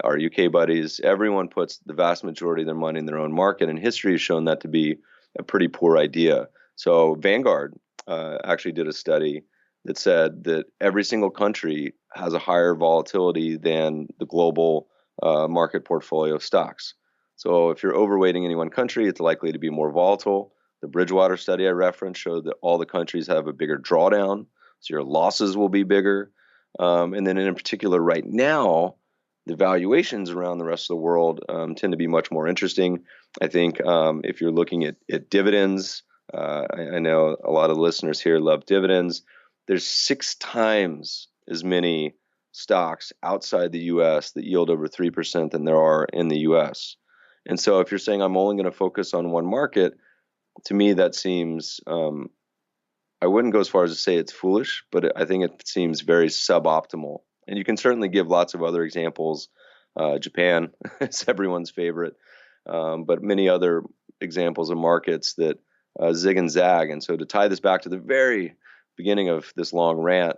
our UK buddies. Everyone puts the vast majority of their money in their own market, and history has shown that to be a pretty poor idea. So Vanguard actually did a study that said that every single country has a higher volatility than the global market portfolio of stocks. So if you're overweighting any one country, it's likely to be more volatile. The Bridgewater study I referenced showed that all the countries have a bigger drawdown, so your losses will be bigger. And then in particular right now, the valuations around the rest of the world tend to be much more interesting. I think if you're looking at dividends, I know a lot of listeners here love dividends. There's 6 times as many stocks outside the U.S. that yield over 3% than there are in the U.S. And so if you're saying I'm only going to focus on one market, to me, that seems, I wouldn't go as far as to say it's foolish, but I think it seems very suboptimal. And you can certainly give lots of other examples. Japan is everyone's favorite, but many other examples of markets that zig and zag. And so to tie this back to the very beginning of this long rant,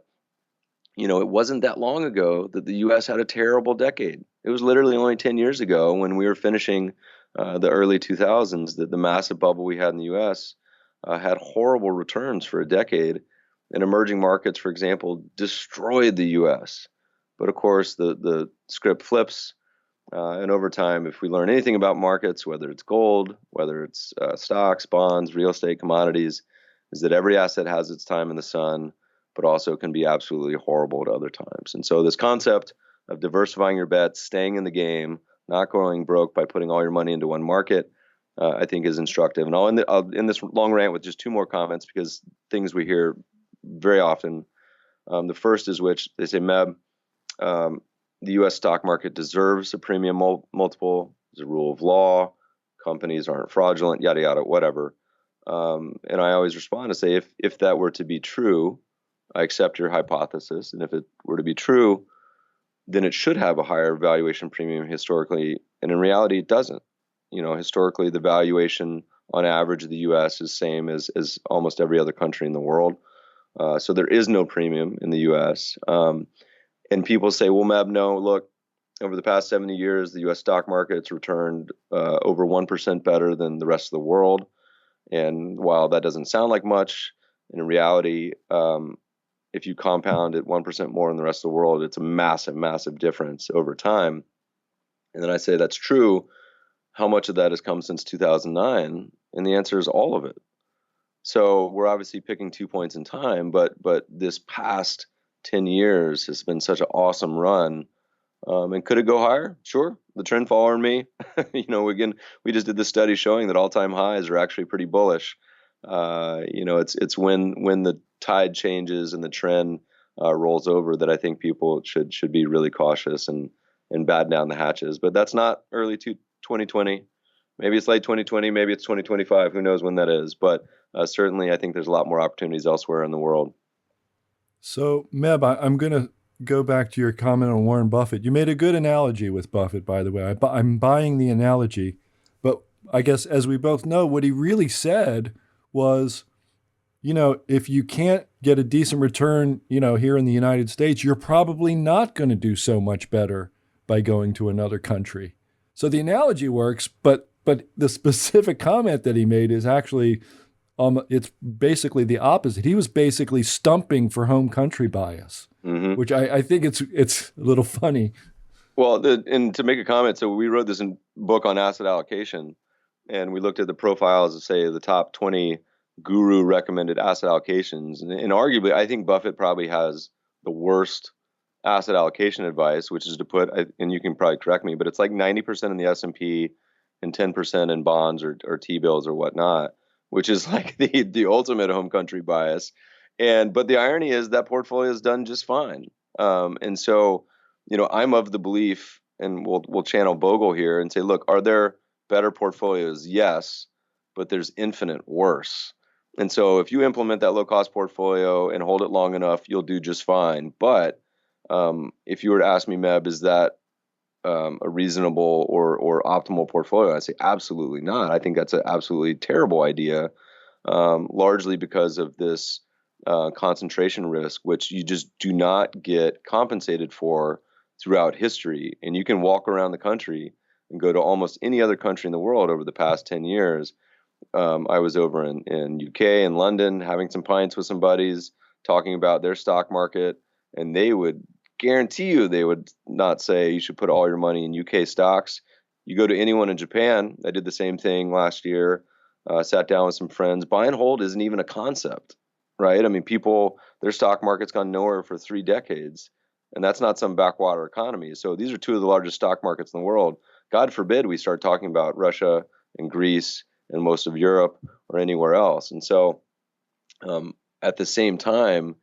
it wasn't that long ago that the U.S. had a terrible decade. It was literally only 10 years ago when we were finishing the early 2000s that the massive bubble we had in the U.S. Had horrible returns for a decade. and emerging markets, for example, destroyed the U.S. But of course, the script flips. And over time, if we learn anything about markets, whether it's gold, whether it's stocks, bonds, real estate, commodities, is that every asset has its time in the sun, but also can be absolutely horrible at other times. And so this concept of diversifying your bets, staying in the game, not going broke by putting all your money into one market, I think is instructive. And I'll end this long rant with just two more comments because things we hear very often. The first is which they say, Meb, the U.S. stock market deserves a premium multiple. It's a rule of law. Companies aren't fraudulent, yada, yada, whatever. And I always respond to say, if that were to be true, I accept your hypothesis. And if it were to be true, then it should have a higher valuation premium historically. And in reality, it doesn't. Historically, the valuation on average of the U.S. is same as almost every other country in the world. So there is no premium in the U.S. And people say, well, Meb, no, look, over the past 70 years, the U.S. stock market's returned over 1% better than the rest of the world. And while that doesn't sound like much, in reality, if you compound it 1% more than the rest of the world, it's a massive, massive difference over time. And then I say, that's true. How much of that has come since 2009? And the answer is all of it. So we're obviously picking 2 points in time, but this past 10 years has been such an awesome run. And could it go higher? Sure. The trend follower and me, again, we just did this study showing that all-time highs are actually pretty bullish. It's when the tide changes and the trend rolls over that I think people should be really cautious and batten down the hatches. But that's not early 2020. Maybe it's late 2020. Maybe it's 2025. Who knows when that is? But certainly, I think there's a lot more opportunities elsewhere in the world. So, Meb, I'm going to go back to your comment on Warren Buffett. You made a good analogy with Buffett, by the way. I'm buying the analogy. But I guess, as we both know, what he really said was, if you can't get a decent return, here in the United States, you're probably not going to do so much better by going to another country. So the analogy works, but the specific comment that he made is actually, it's basically the opposite. He was basically stumping for home country bias, which I think it's a little funny. Well, and to make a comment, so we wrote this book on asset allocation, and we looked at the profiles of, say, the top 20 guru recommended asset allocations. And arguably, I think Buffett probably has the worst asset allocation advice, which is to put, and you can probably correct me, but it's like 90% in the S&P and 10% in bonds or T-bills or whatnot, which is like the ultimate home country bias. But the irony is that portfolio is done just fine. And so, I'm of the belief, and we'll channel Bogle here and say, look, are there better portfolios? Yes, but there's infinite worse. And so if you implement that low-cost portfolio and hold it long enough, you'll do just fine. But if you were to ask me, Meb, is that a reasonable or optimal portfolio? I say absolutely not. I think that's an absolutely terrible idea, largely because of this concentration risk, which you just do not get compensated for throughout history. And you can walk around the country and go to almost any other country in the world over the past 10 years. I was over in UK and London having some pints with some buddies talking about their stock market, and they would guarantee you they would not say you should put all your money in UK stocks. You go to anyone in Japan, I did the same thing last year, sat down with some friends. Buy and hold isn't even a concept, right? I mean, people, their stock market's gone nowhere for 3 decades, and that's not some backwater economy. So these are 2 of the largest stock markets in the world. God forbid we start talking about Russia and Greece and most of Europe or anywhere else. And so at the same time,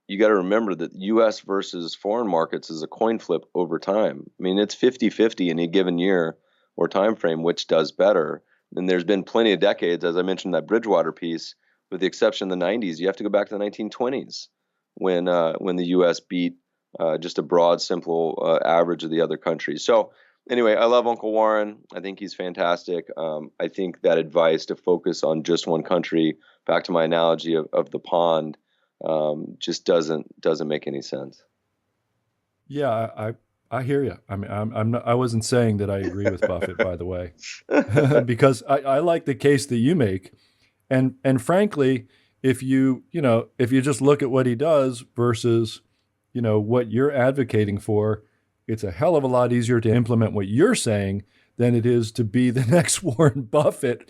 you got to remember that U.S. versus foreign markets is a coin flip over time. I mean, it's 50-50 in a given year or time frame, which does better. And there's been plenty of decades, as I mentioned, that Bridgewater piece, with the exception of the 90s. You have to go back to the 1920s when the U.S. beat just a broad, simple average of the other countries. So anyway, I love Uncle Warren. I think he's fantastic. I think that advice to focus on just one country, back to my analogy of the pond, just doesn't make any sense. Yeah, I hear you. I mean, I wasn't saying that I agree with Buffett, by the way, because I like the case that you make, and frankly, if you just look at what he does versus, what you're advocating for, it's a hell of a lot easier to implement what you're saying than it is to be the next Warren Buffett,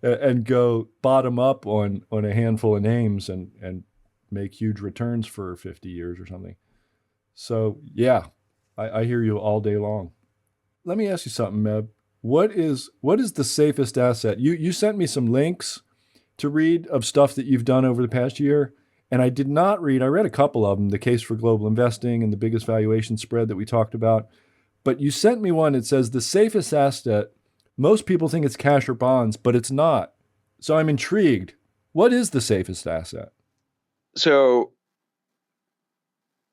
and go bottom up on a handful of names and make huge returns for 50 years or something. So yeah, I hear you all day long. Let me ask you something, Meb. What is the safest asset? You sent me some links to read of stuff that you've done over the past year. And I read a couple of them, The Case for Global Investing and The Biggest Valuation Spread that we talked about. But you sent me one that says the safest asset, most people think it's cash or bonds, but it's not. So I'm intrigued. What is the safest asset? So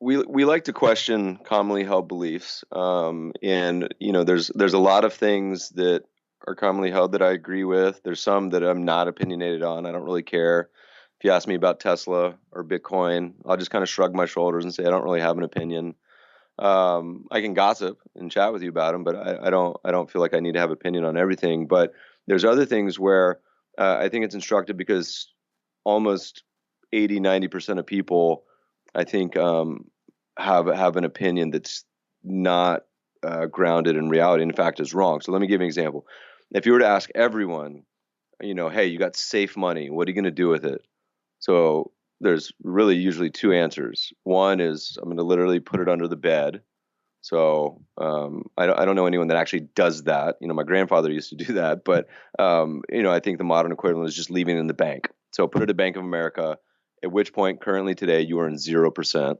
we like to question commonly held beliefs. And there's a lot of things that are commonly held that I agree with. There's some that I'm not opinionated on. I don't really care. If you ask me about Tesla or Bitcoin, I'll just kind of shrug my shoulders and say I don't really have an opinion. I can gossip and chat with you about them, but I don't feel like I need to have opinion on everything. But there's other things where I think it's instructive because almost 80-90% of people, I think, have an opinion that's not grounded in reality. In fact, is wrong. So let me give you an example. If you were to ask everyone, hey, you got safe money, what are you going to do with it? So there's really usually two answers. One is I'm going to literally put it under the bed. So I don't know anyone that actually does that. My grandfather used to do that, but I think the modern equivalent is just leaving it in the bank. So put it at Bank of America, at which point currently today you earn 0%,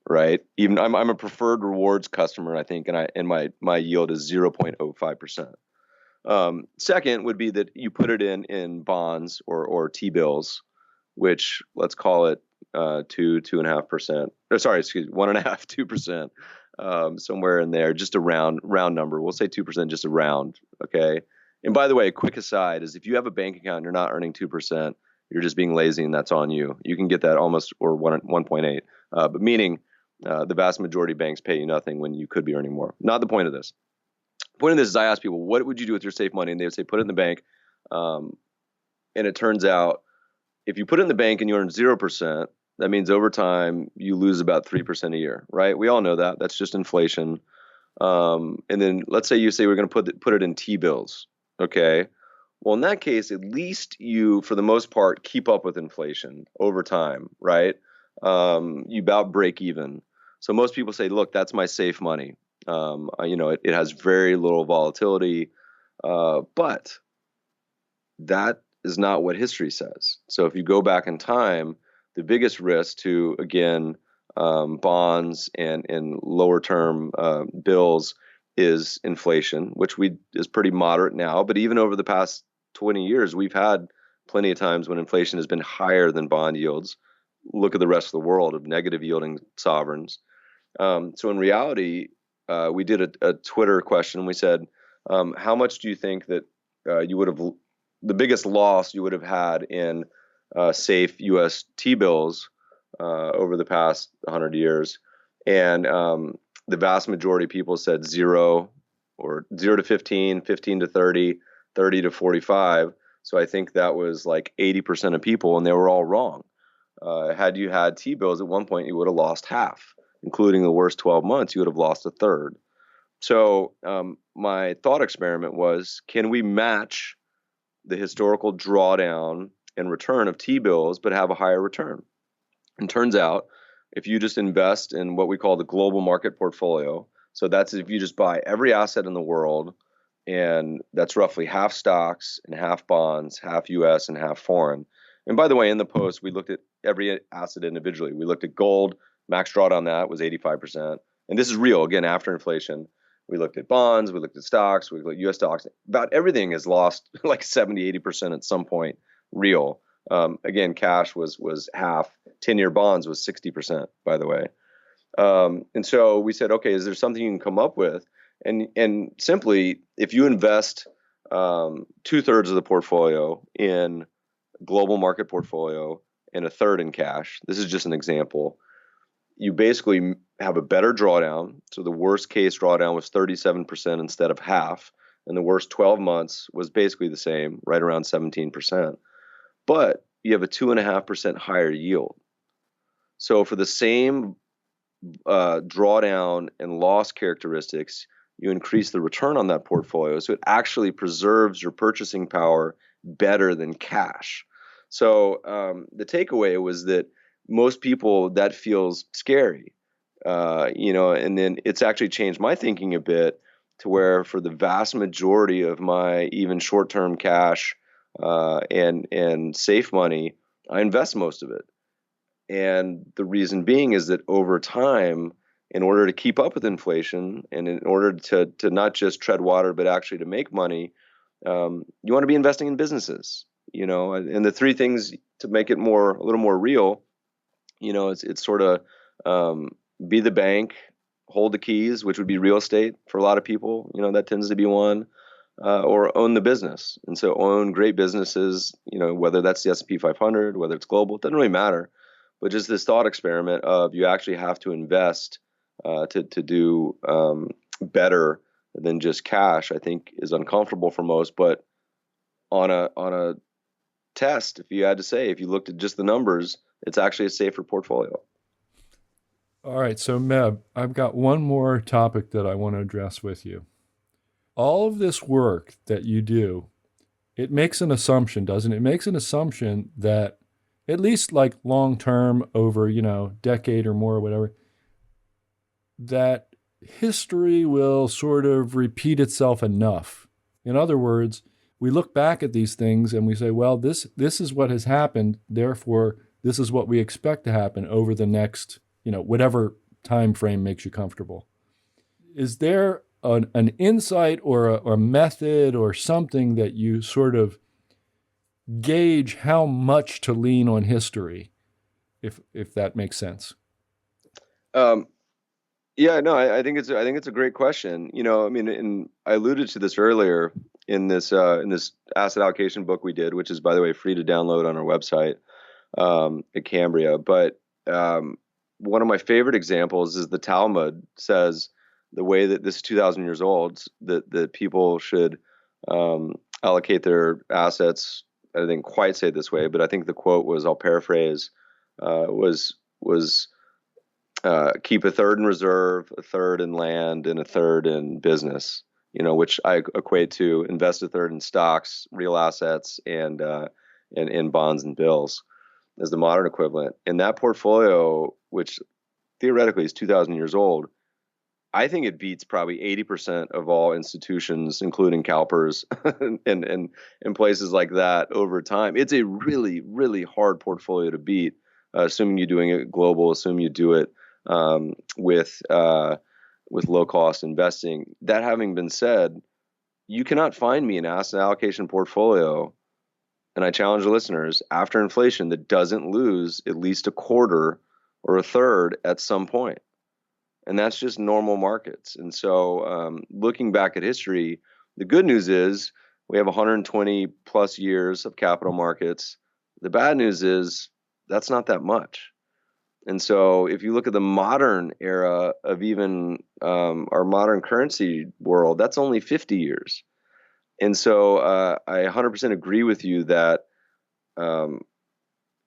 right? Even I'm a preferred rewards customer, I think, and my yield is 0.05%. Second would be that you put it in bonds or T-bills, which let's call it 2.5%. Sorry, excuse me, 1.5%, 2%, somewhere in there, just a round number. We'll say 2%, just a round. Okay. And by the way, a quick aside is if you have a bank account and you're not earning 2%, you're just being lazy, and that's on you. You can get that almost or 1.8, but meaning the vast majority of banks pay you nothing when you could be earning more. Not the point of this. The point of this is I ask people, what would you do with your safe money? And they would say, put it in the bank. And it turns out, if you put it in the bank and you earn 0%, that means over time you lose about 3% a year, right? We all know that. That's just inflation. And then let's say you say we're going to put it in T-bills, okay? Well, in that case, at least you, for the most part, keep up with inflation over time, right? You about break even. So most people say, look, that's my safe money. It has very little volatility, but that is not what history says. So if you go back in time, the biggest risk to, again, bonds and lower term bills is inflation, which is pretty moderate now. But even over the past 20 years, we've had plenty of times when inflation has been higher than bond yields. Look at the rest of the world of negative yielding sovereigns. So in reality, we did a Twitter question. We said, how much do you think that you would have, the biggest loss you would have had in safe U.S. T-bills over the past 100 years? And the vast majority of people said 0 or 0 to 15, 15 to 30, 30 to 45. So I think that was like 80% of people, and they were all wrong. Had you had T-bills at one point, you would have lost half, including the worst 12 months, you would have lost a third. So my thought experiment was, can we match the historical drawdown and return of T-bills, but have a higher return? And turns out, if you just invest in what we call the global market portfolio, so that's if you just buy every asset in the world, and that's roughly half stocks and half bonds, half U.S. and half foreign. And by the way, in the post, we looked at every asset individually. We looked at gold. Max drawdown on that was 85%. And this is real, again, after inflation. We looked at bonds, we looked at stocks, we looked at U.S. stocks. About everything has lost like 70, 80% at some point, real. Again, cash was half. 10-year bonds was 60%, by the way. And so we said, okay, is there something you can come up with? And simply, if you invest 2/3 of the portfolio in global market portfolio and a third in cash, this is just an example, you basically have a better drawdown. So the worst case drawdown was 37% instead of half. And the worst 12 months was basically the same, right around 17%. But you have a 2.5% higher yield. So for the same drawdown and loss characteristics, you increase the return on that portfolio. So it actually preserves your purchasing power better than cash. So the takeaway was that most people, that feels scary, and then it's actually changed my thinking a bit to where for the vast majority of my even short-term cash and safe money, I invest most of it. And the reason being is that over time, in order to keep up with inflation and in order to not just tread water, but actually to make money, you want to be investing in businesses, and the three things to make it a little more real, it's sort of be the bank, hold the keys, which would be real estate for a lot of people, that tends to be one, or own the business. And so own great businesses, whether that's the S&P 500, whether it's global, it doesn't really matter. But just this thought experiment of you actually have to invest to do better than just cash, I think is uncomfortable for most. But on a test, if you had to say, if you looked at just the numbers, it's actually a safer portfolio. All right, so Meb, I've got one more topic that I want to address with you. All of this work that you do, it makes an assumption, doesn't it? It makes an assumption that at least like long term, over, decade or more or whatever, that history will sort of repeat itself enough. In other words, we look back at these things and we say, well, this is what has happened, therefore this is what we expect to happen over the next, whatever time frame makes you comfortable. Is there an insight or a method or something that you sort of gauge how much to lean on history, if that makes sense? Yeah, no, I think it's a great question. And I alluded to this earlier in this asset allocation book we did, which is, by the way, free to download on our website at Cambria. But one of my favorite examples is the Talmud says the way that this is 2,000 years old, that people should allocate their assets. I didn't quite say it this way, but I think the quote was, I'll paraphrase, was keep a third in reserve, a third in land, and a third in business, which I equate to invest a third in stocks, real assets, and in bonds and bills as the modern equivalent. And that portfolio, which theoretically is 2,000 years old, I think it beats probably 80% of all institutions, including CalPERS and places like that over time. It's a really, really hard portfolio to beat, assuming you're doing it global, assuming you do it with low cost investing. That having been said, you cannot find me an asset allocation portfolio, and I challenge the listeners, after inflation, that doesn't lose at least a quarter or a third at some point. And that's just normal markets. And so looking back at history, the good news is we have 120 plus years of capital markets. The bad news is that's not that much. And so if you look at the modern era of even our modern currency world, that's only 50 years. And so I 100% agree with you that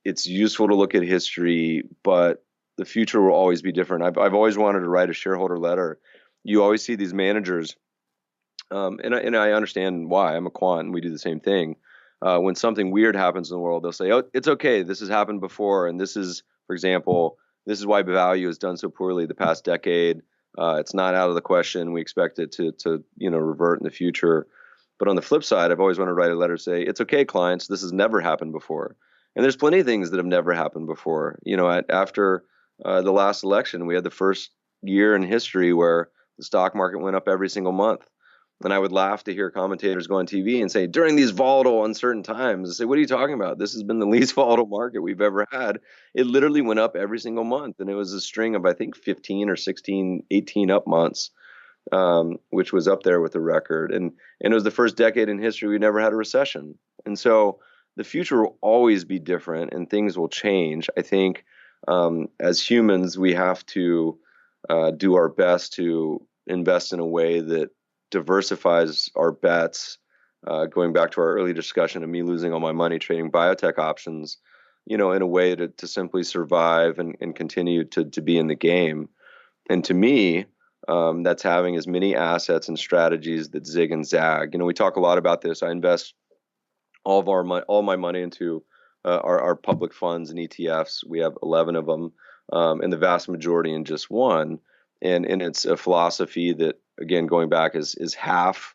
it's useful to look at history, but the future will always be different. I've always wanted to write a shareholder letter. You always see these managers, and I understand why. I'm a quant, and we do the same thing. When something weird happens in the world, they'll say, "Oh, it's okay. This has happened before, and this is, for example, this is why value has done so poorly the past decade. It's not out of the question. We expect it to revert in the future." But on the flip side, I've always wanted to write a letter say, "It's okay, clients. This has never happened before." And there's plenty of things that have never happened before. After the last election, we had the first year in history where the stock market went up every single month. And I would laugh to hear commentators go on TV and say, during these volatile, uncertain times, I say, what are you talking about? This has been the least volatile market we've ever had. It literally went up every single month. And it was a string of, I think, 15 or 16, 18 up months, which was up there with the record. And it was the first decade in history we never had a recession. And so the future will always be different and things will change. I think as humans, we have to do our best to invest in a way that diversifies our bets going back to our early discussion of me losing all my money trading biotech options, in a way to simply survive and continue to be in the game. And to me, that's having as many assets and strategies that zig and zag. We talk a lot about this. I invest all my money into our public funds and ETFs. We have 11 of them, and the vast majority in just one. And it's a philosophy that, again, going back, is half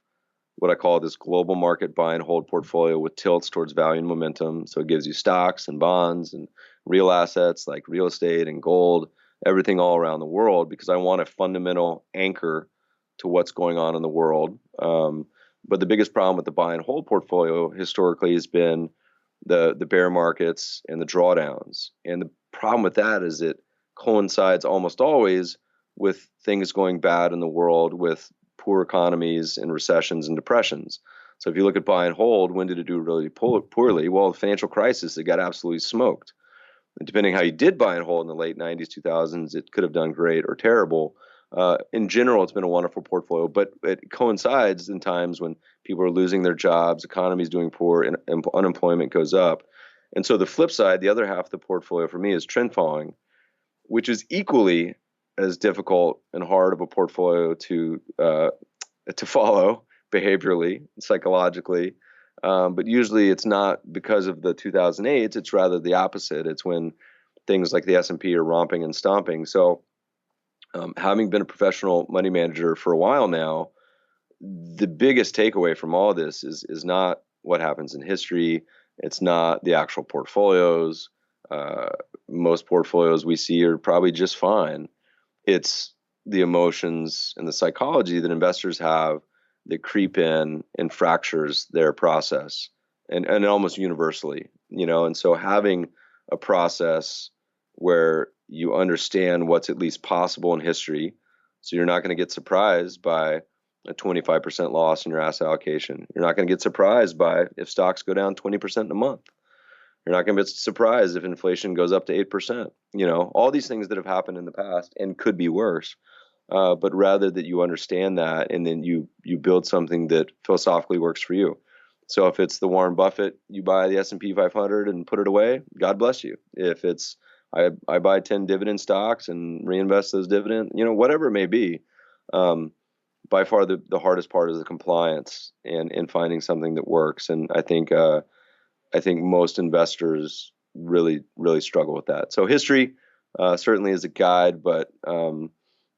what I call this global market buy and hold portfolio with tilts towards value and momentum. So it gives you stocks and bonds and real assets like real estate and gold, everything all around the world, because I want a fundamental anchor to what's going on in the world. But the biggest problem with the buy and hold portfolio historically has been the bear markets and the drawdowns. And the problem with that is it coincides almost always with things going bad in the world, with poor economies and recessions and depressions. So if you look at buy and hold, when did it do really poorly? Well, the financial crisis, it got absolutely smoked. And depending how you did buy and hold in the late 90s, 2000s, it could have done great or terrible. In general, it's been a wonderful portfolio, but it coincides in times when people are losing their jobs, economy's doing poor, and unemployment goes up. And so the flip side, the other half of the portfolio for me is trend following, which is equally as difficult and hard of a portfolio to follow behaviorally, psychologically. But usually it's not because of the 2008s, it's rather the opposite. It's when things like the S&P are romping and stomping. So having been a professional money manager for a while now, the biggest takeaway from all this is not what happens in history. It's not the actual portfolios. Most portfolios we see are probably just fine. It's the emotions and the psychology that investors have that creep in and fractures their process, and almost universally, and so having a process where you understand what's at least possible in history, so you're not going to get surprised by a 25% loss in your asset allocation. You're not going to get surprised by if stocks go down 20% in a month. You're not going to be surprised if inflation goes up to 8%. All these things that have happened in the past and could be worse. But rather that you understand that, and then you build something that philosophically works for you. So if it's the Warren Buffett, you buy the S&P 500 and put it away, God bless you. If it's I buy 10 dividend stocks and reinvest those dividends, whatever it may be. By far the hardest part is the compliance and finding something that works. And I think most investors really, really struggle with that. So history certainly is a guide, but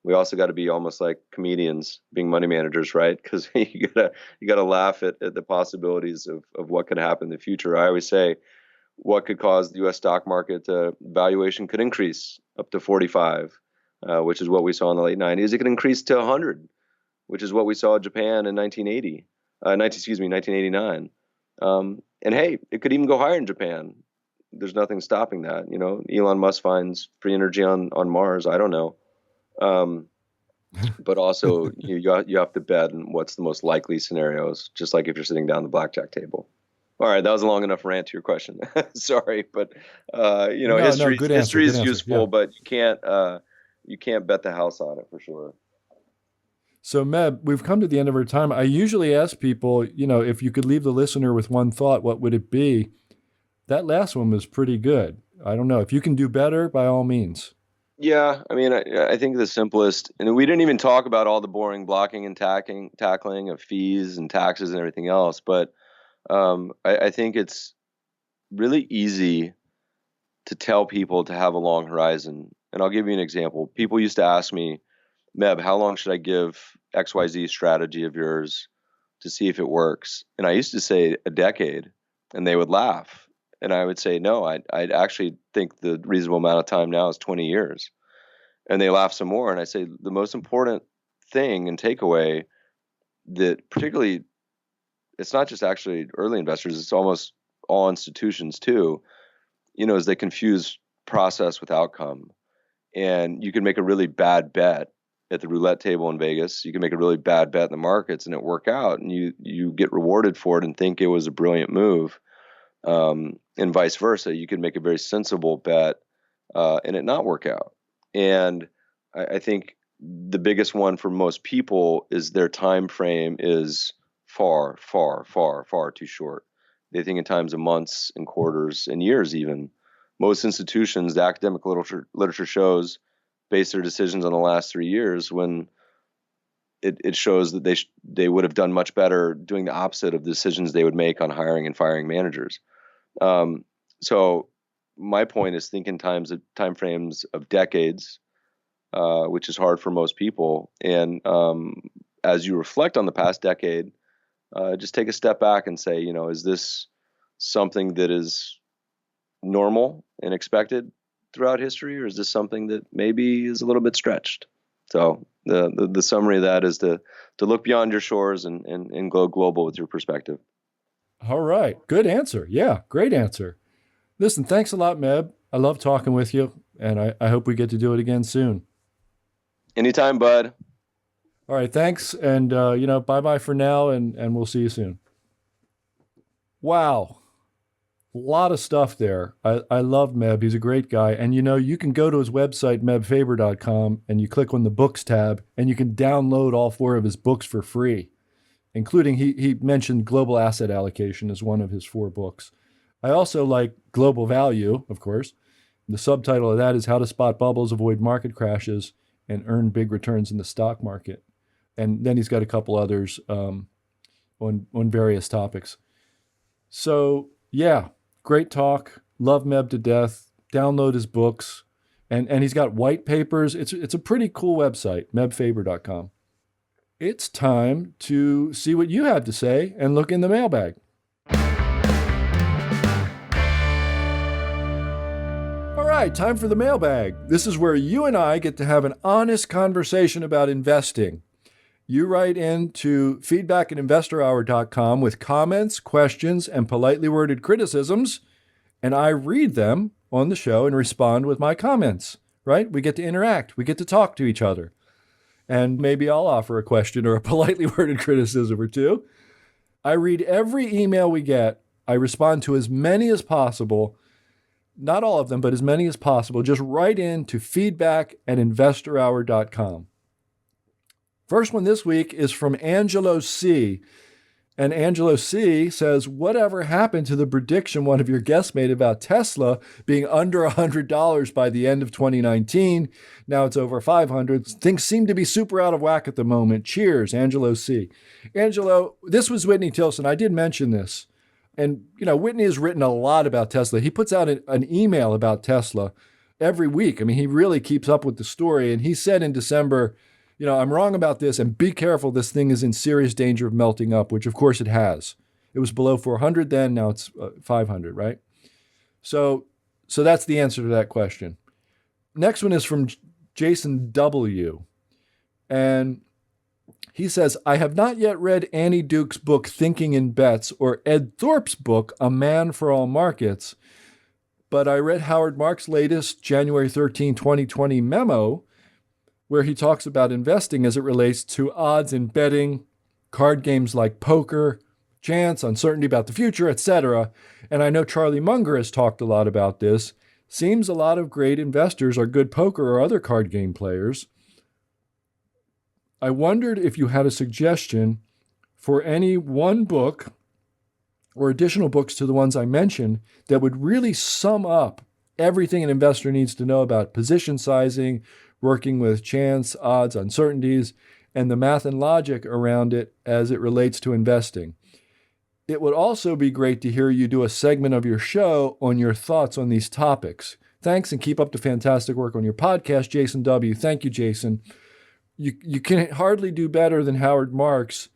we also got to be almost like comedians being money managers, right? Because you gotta laugh at the possibilities of what could happen in the future. I always say, what could cause the U.S. stock market valuation could increase up to 45, which is what we saw in the late 90s. It could increase to 100, which is what we saw in Japan in 1989. And hey, it could even go higher in Japan. There's nothing stopping that. Elon Musk finds free energy on Mars. I don't know. But also you have to bet on what's the most likely scenarios, just like if you're sitting down the blackjack table. All right, that was a long enough rant to your question. Sorry, but history is useful, but you can't bet the house on it for sure. So, Meb, we've come to the end of our time. I usually ask people, if you could leave the listener with one thought, what would it be? That last one was pretty good. I don't know. If you can do better, by all means. Yeah, I think the simplest, and we didn't even talk about all the boring blocking and tackling of fees and taxes and everything else, but I think it's really easy to tell people to have a long horizon. And I'll give you an example. People used to ask me, Meb, how long should I give XYZ strategy of yours to see if it works? And I used to say a decade, and they would laugh. And I would say, no, I'd actually think the reasonable amount of time now is 20 years. And they laugh some more. And I say, the most important thing and takeaway that particularly, it's not just actually early investors, it's almost all institutions too, is they confuse process with outcome. And you can make a really bad bet at the roulette table in Vegas. You can make a really bad bet in the markets and it work out, and you get rewarded for it and think it was a brilliant move. And vice versa. You can make a very sensible bet and it not work out. And I think the biggest one for most people is their time frame is far, far, far, far too short. They think in times of months and quarters and years even. Most institutions, the academic literature shows, base their decisions on the last 3 years, when it shows that they would have done much better doing the opposite of the decisions they would make on hiring and firing managers. So my point is, think in time frames of decades, which is hard for most people. And as you reflect on the past decade, just take a step back and say, is this something that is normal and expected throughout history, or is this something that maybe is a little bit stretched? So the summary of that is to look beyond your shores and go global with your perspective. All right. Good answer. Yeah, great answer. Listen, thanks a lot, Meb. I love talking with you, and I hope we get to do it again soon. Anytime, bud. All right, thanks. And, bye-bye for now, and we'll see you soon. Wow. A lot of stuff there. I love Meb. He's a great guy. And, you can go to his website, mebfaber.com, and you click on the books tab, and you can download all 4 of his books for free, including he mentioned Global Asset Allocation as one of his 4 books. I also like Global Value, of course. The subtitle of that is How to Spot Bubbles, Avoid Market Crashes, and Earn Big Returns in the Stock Market. And then he's got a couple others on various topics. So, yeah, great talk. Love Meb to death. Download his books. And he's got white papers. It's a pretty cool website, mebfaber.com. It's time to see what you have to say and look in the mailbag. All right, time for the mailbag. This is where you and I get to have an honest conversation about investing. You write in to feedback@investorhour.com with comments, questions, and politely worded criticisms, and I read them on the show and respond with my comments, right? We get to interact. We get to talk to each other. And maybe I'll offer a question or a politely worded criticism or two. I read every email we get. I respond to as many as possible. Not all of them, but as many as possible. Just write in to feedback@investorhour.com. First one this week is from Angelo C. And Angelo C says, whatever happened to the prediction one of your guests made about Tesla being under $100 by the end of 2019? Now it's over 500. Things seem to be super out of whack at the moment. Cheers, Angelo C. Angelo, this was Whitney Tilson. I did mention this. And, Whitney has written a lot about Tesla. He puts out an email about Tesla every week. I mean, he really keeps up with the story. And he said in December, I'm wrong about this, and be careful, this thing is in serious danger of melting up, which of course it has. It was below 400 then, now it's 500, right? So that's the answer to that question. Next one is from Jason W. And he says, I have not yet read Annie Duke's book, Thinking in Bets, or Ed Thorpe's book, A Man for All Markets, but I read Howard Marks' latest January 13, 2020 memo, where he talks about investing as it relates to odds in betting, card games like poker, chance, uncertainty about the future, etc. And I know Charlie Munger has talked a lot about this. Seems a lot of great investors are good poker or other card game players. I wondered if you had a suggestion for any one book or additional books to the ones I mentioned that would really sum up everything an investor needs to know about position sizing, working with chance, odds, uncertainties, and the math and logic around it as it relates to investing. It would also be great to hear you do a segment of your show on your thoughts on these topics. Thanks, and keep up the fantastic work on your podcast, Jason W. Thank you, Jason. You can hardly do better than Howard Marks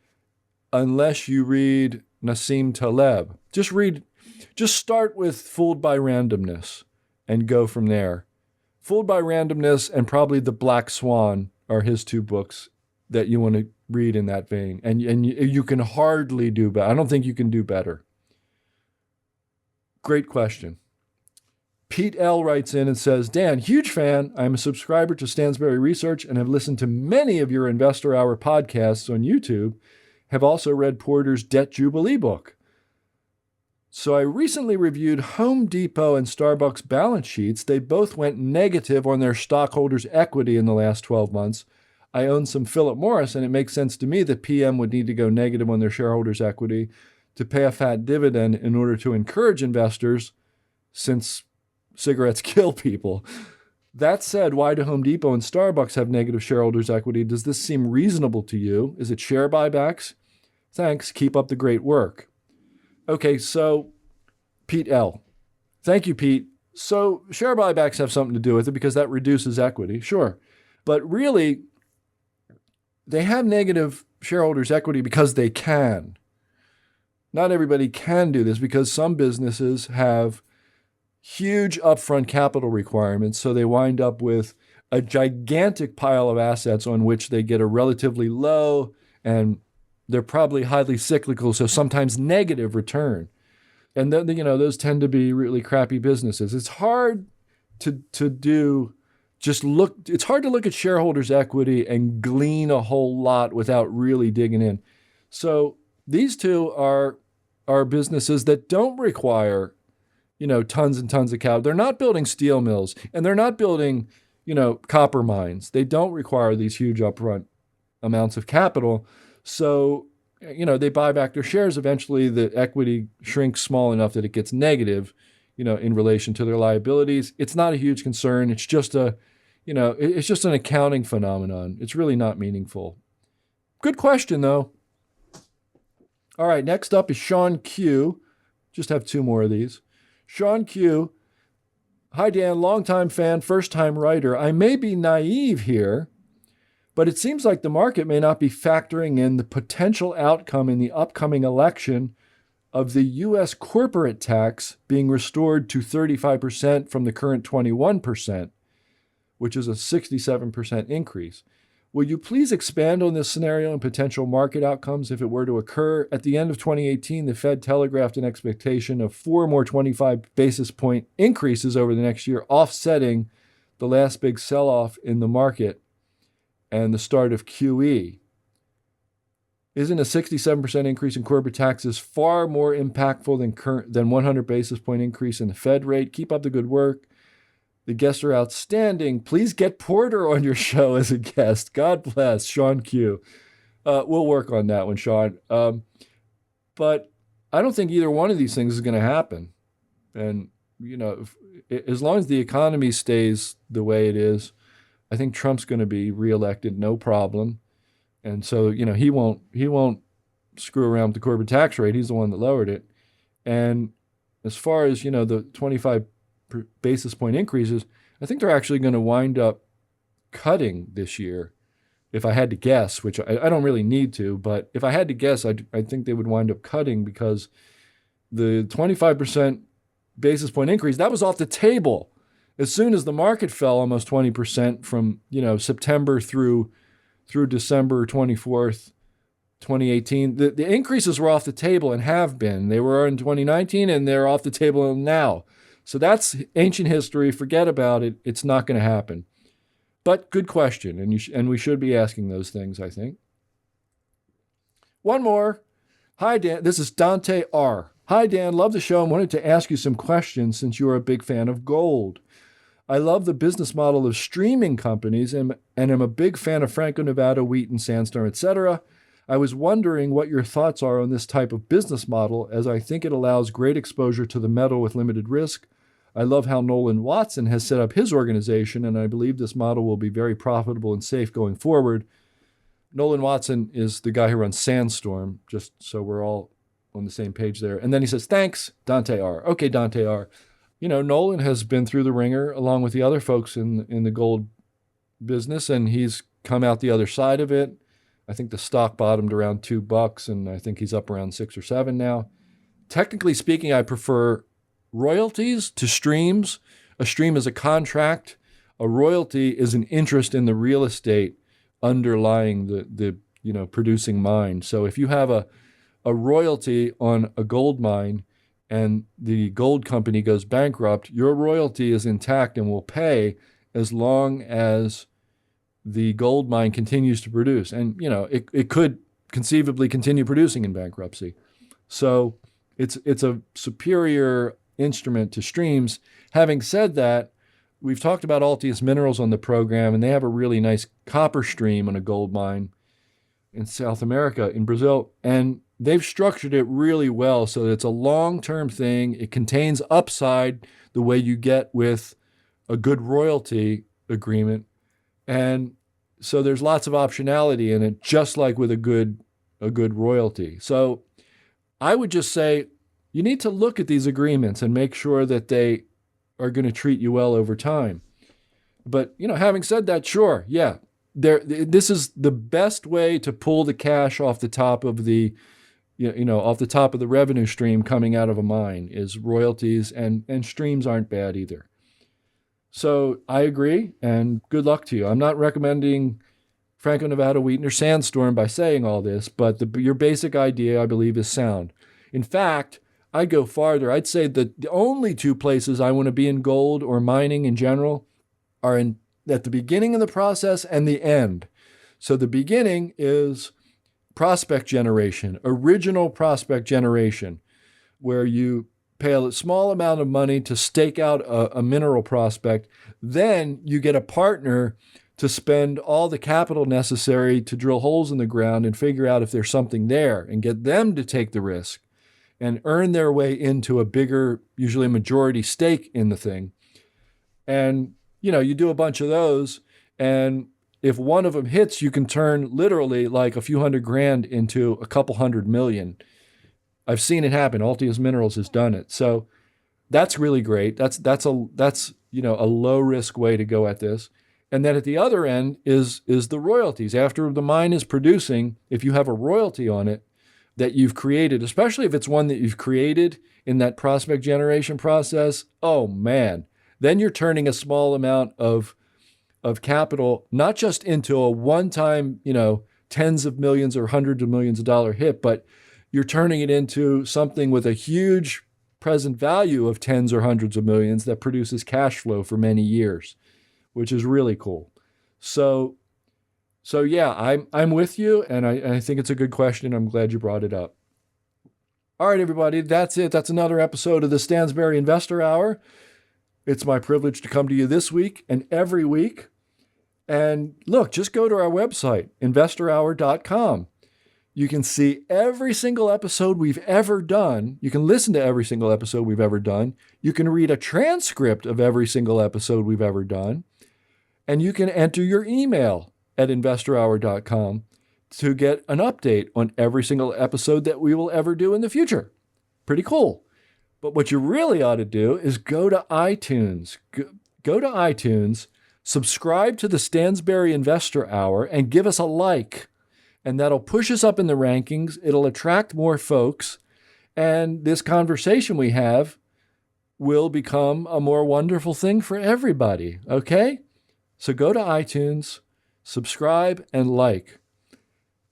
unless you read Nassim Taleb. Just start with Fooled by Randomness and go from there. Fooled by Randomness and probably The Black Swan are his 2 books that you want to read in that vein. And you can hardly do better. I don't think you can do better. Great question. Pete L. writes in and says, Dan, huge fan. I'm a subscriber to Stansberry Research and have listened to many of your Investor Hour podcasts on YouTube. Have also read Porter's Debt Jubilee book. So I recently reviewed Home Depot and Starbucks balance sheets. They both went negative on their stockholders' equity in the last 12 months. I own some Philip Morris, and it makes sense to me that PM would need to go negative on their shareholders' equity to pay a fat dividend in order to encourage investors, since cigarettes kill people. That said, why do Home Depot and Starbucks have negative shareholders' equity? Does this seem reasonable to you? Is it share buybacks? Thanks. Keep up the great work. Okay, so Pete L. Thank you, Pete. So share buybacks have something to do with it because that reduces equity, sure. But really, they have negative shareholders' equity because they can. Not everybody can do this because some businesses have huge upfront capital requirements, so they wind up with a gigantic pile of assets on which they get a relatively low, and they're probably highly cyclical, so sometimes negative return. And then, those tend to be really crappy businesses. It's hard it's hard to look at shareholders' equity and glean a whole lot without really digging in. So these two are businesses that don't require tons and tons of capital. They're not building steel mills, and they're not building, copper mines. They don't require these huge upfront amounts of capital. So, they buy back their shares. Eventually, the equity shrinks small enough that it gets negative, in relation to their liabilities. It's not a huge concern. It's just it's just an accounting phenomenon. It's really not meaningful. Good question, though. All right, next up is Sean Q. Just have two more of these. Sean Q. Hi, Dan, longtime fan, first-time writer. I may be naive here, but it seems like the market may not be factoring in the potential outcome in the upcoming election of the U.S. corporate tax being restored to 35% from the current 21%, which is a 67% increase. Will you please expand on this scenario and potential market outcomes if it were to occur? At the end of 2018, the Fed telegraphed an expectation of 4 more 25 basis point increases over the next year, offsetting the last big sell-off in the market and the start of QE. Isn't a 67% increase in corporate taxes far more impactful than 100 basis point increase in the Fed rate? Keep up the good work. The guests are outstanding. Please get Porter on your show as a guest. God bless. Sean Q. We'll work on that one, Sean. But I don't think either one of these things is going to happen. And, as long as the economy stays the way it is, I think Trump's going to be reelected, no problem. And so, he won't screw around with the corporate tax rate. He's the one that lowered it. And as far as, the 25 basis point increases, I think they're actually going to wind up cutting this year. If I had to guess, which I don't really need to, but if I had to guess, I think they would wind up cutting because the 25% basis point increase, that was off the table. As soon as the market fell almost 20% from, September through December 24th, 2018, the increases were off the table and have been. They were in 2019 and they're off the table now. So that's ancient history. Forget about it. It's not going to happen. But good question, and we should be asking those things, I think. One more. Hi, Dan. This is Dante R. Hi, Dan. Love the show and wanted to ask you some questions since you are a big fan of gold. I love the business model of streaming companies and am a big fan of Franco-Nevada, Wheaton, Sandstorm, etc. I was wondering what your thoughts are on this type of business model, as I think it allows great exposure to the metal with limited risk. I love how Nolan Watson has set up his organization, and I believe this model will be very profitable and safe going forward. Nolan Watson is the guy who runs Sandstorm, just so we're all on the same page there. And then he says, thanks, Dante R. Okay, Dante R. Nolan has been through the ringer along with the other folks in the gold business, and he's come out the other side of it. I think the stock bottomed around $2, and I think he's up around 6 or 7 now. Technically speaking, I prefer royalties to streams. A stream is a contract. A royalty is an interest in the real estate underlying the producing mine. So if you have a royalty on a gold mine and the gold company goes bankrupt, your royalty is intact and will pay as long as the gold mine continues to produce. And, it could conceivably continue producing in bankruptcy. So it's a superior instrument to streams. Having said that, we've talked about Altius Minerals on the program, and they have a really nice copper stream on a gold mine in South America, in Brazil. And they've structured it really well so that it's a long-term thing. It contains upside the way you get with a good royalty agreement. And so there's lots of optionality in it, just like with a good royalty. So I would just say you need to look at these agreements and make sure that they are going to treat you well over time. But, having said that, sure, yeah, this is the best way to pull the cash off the top of the, off the top of the revenue stream coming out of a mine is royalties, and streams aren't bad either. So I agree, and good luck to you. I'm not recommending Franco-Nevada, Wheaton, or Sandstorm by saying all this, but your basic idea, I believe, is sound. In fact, I'd go farther. I'd say that the only two places I want to be in gold or mining in general are at the beginning of the process and the end. So the beginning is prospect generation, original prospect generation, where you pay a small amount of money to stake out a mineral prospect. Then you get a partner to spend all the capital necessary to drill holes in the ground and figure out if there's something there and get them to take the risk and earn their way into a bigger, usually a majority stake in the thing. And, you do a bunch of those, and if one of them hits, you can turn literally like a few $100,000 into a couple $100 million. I've seen it happen. Altius Minerals has done it. So that's really great. That's a low risk way to go at this. And then at the other end is the royalties. After the mine is producing, if you have a royalty on it that you've created, especially if it's one that you've created in that prospect generation process, oh man, then you're turning a small amount of capital, not just into a one-time, tens of millions or hundreds of millions of dollar hit, but you're turning it into something with a huge present value of tens or hundreds of millions that produces cash flow for many years, which is really cool. So yeah, I'm with you, and I think it's a good question. I'm glad you brought it up. All right, everybody, that's it. That's another episode of the Stansberry Investor Hour. It's my privilege to come to you this week and every week. And look, just go to our website, investorhour.com. You can see every single episode we've ever done. You can listen to every single episode we've ever done. You can read a transcript of every single episode we've ever done. And you can enter your email at investorhour.com to get an update on every single episode that we will ever do in the future. Pretty cool. But what you really ought to do is go to iTunes. Go to iTunes, subscribe to the Stansberry Investor Hour, and give us a like. And that'll push us up in the rankings. It'll attract more folks. And this conversation we have will become a more wonderful thing for everybody. Okay? So go to iTunes, subscribe, and like.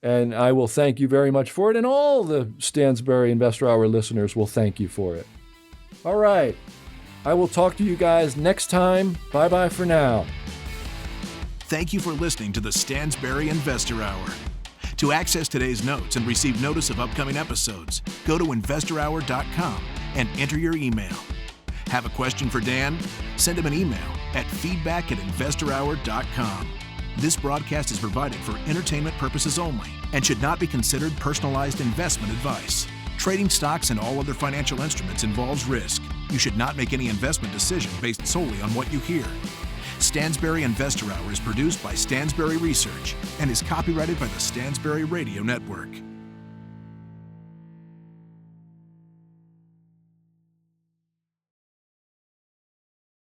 And I will thank you very much for it. And all the Stansberry Investor Hour listeners will thank you for it. All right. I will talk to you guys next time. Bye-bye for now. Thank you for listening to the Stansberry Investor Hour. To access today's notes and receive notice of upcoming episodes, go to investorhour.com and enter your email. Have a question for Dan? Send him an email at feedback@investorhour.com. This broadcast is provided for entertainment purposes only and should not be considered personalized investment advice. Trading stocks and all other financial instruments involves risk. You should not make any investment decision based solely on what you hear. Stansberry Investor Hour is produced by Stansberry Research and is copyrighted by the Stansberry Radio Network.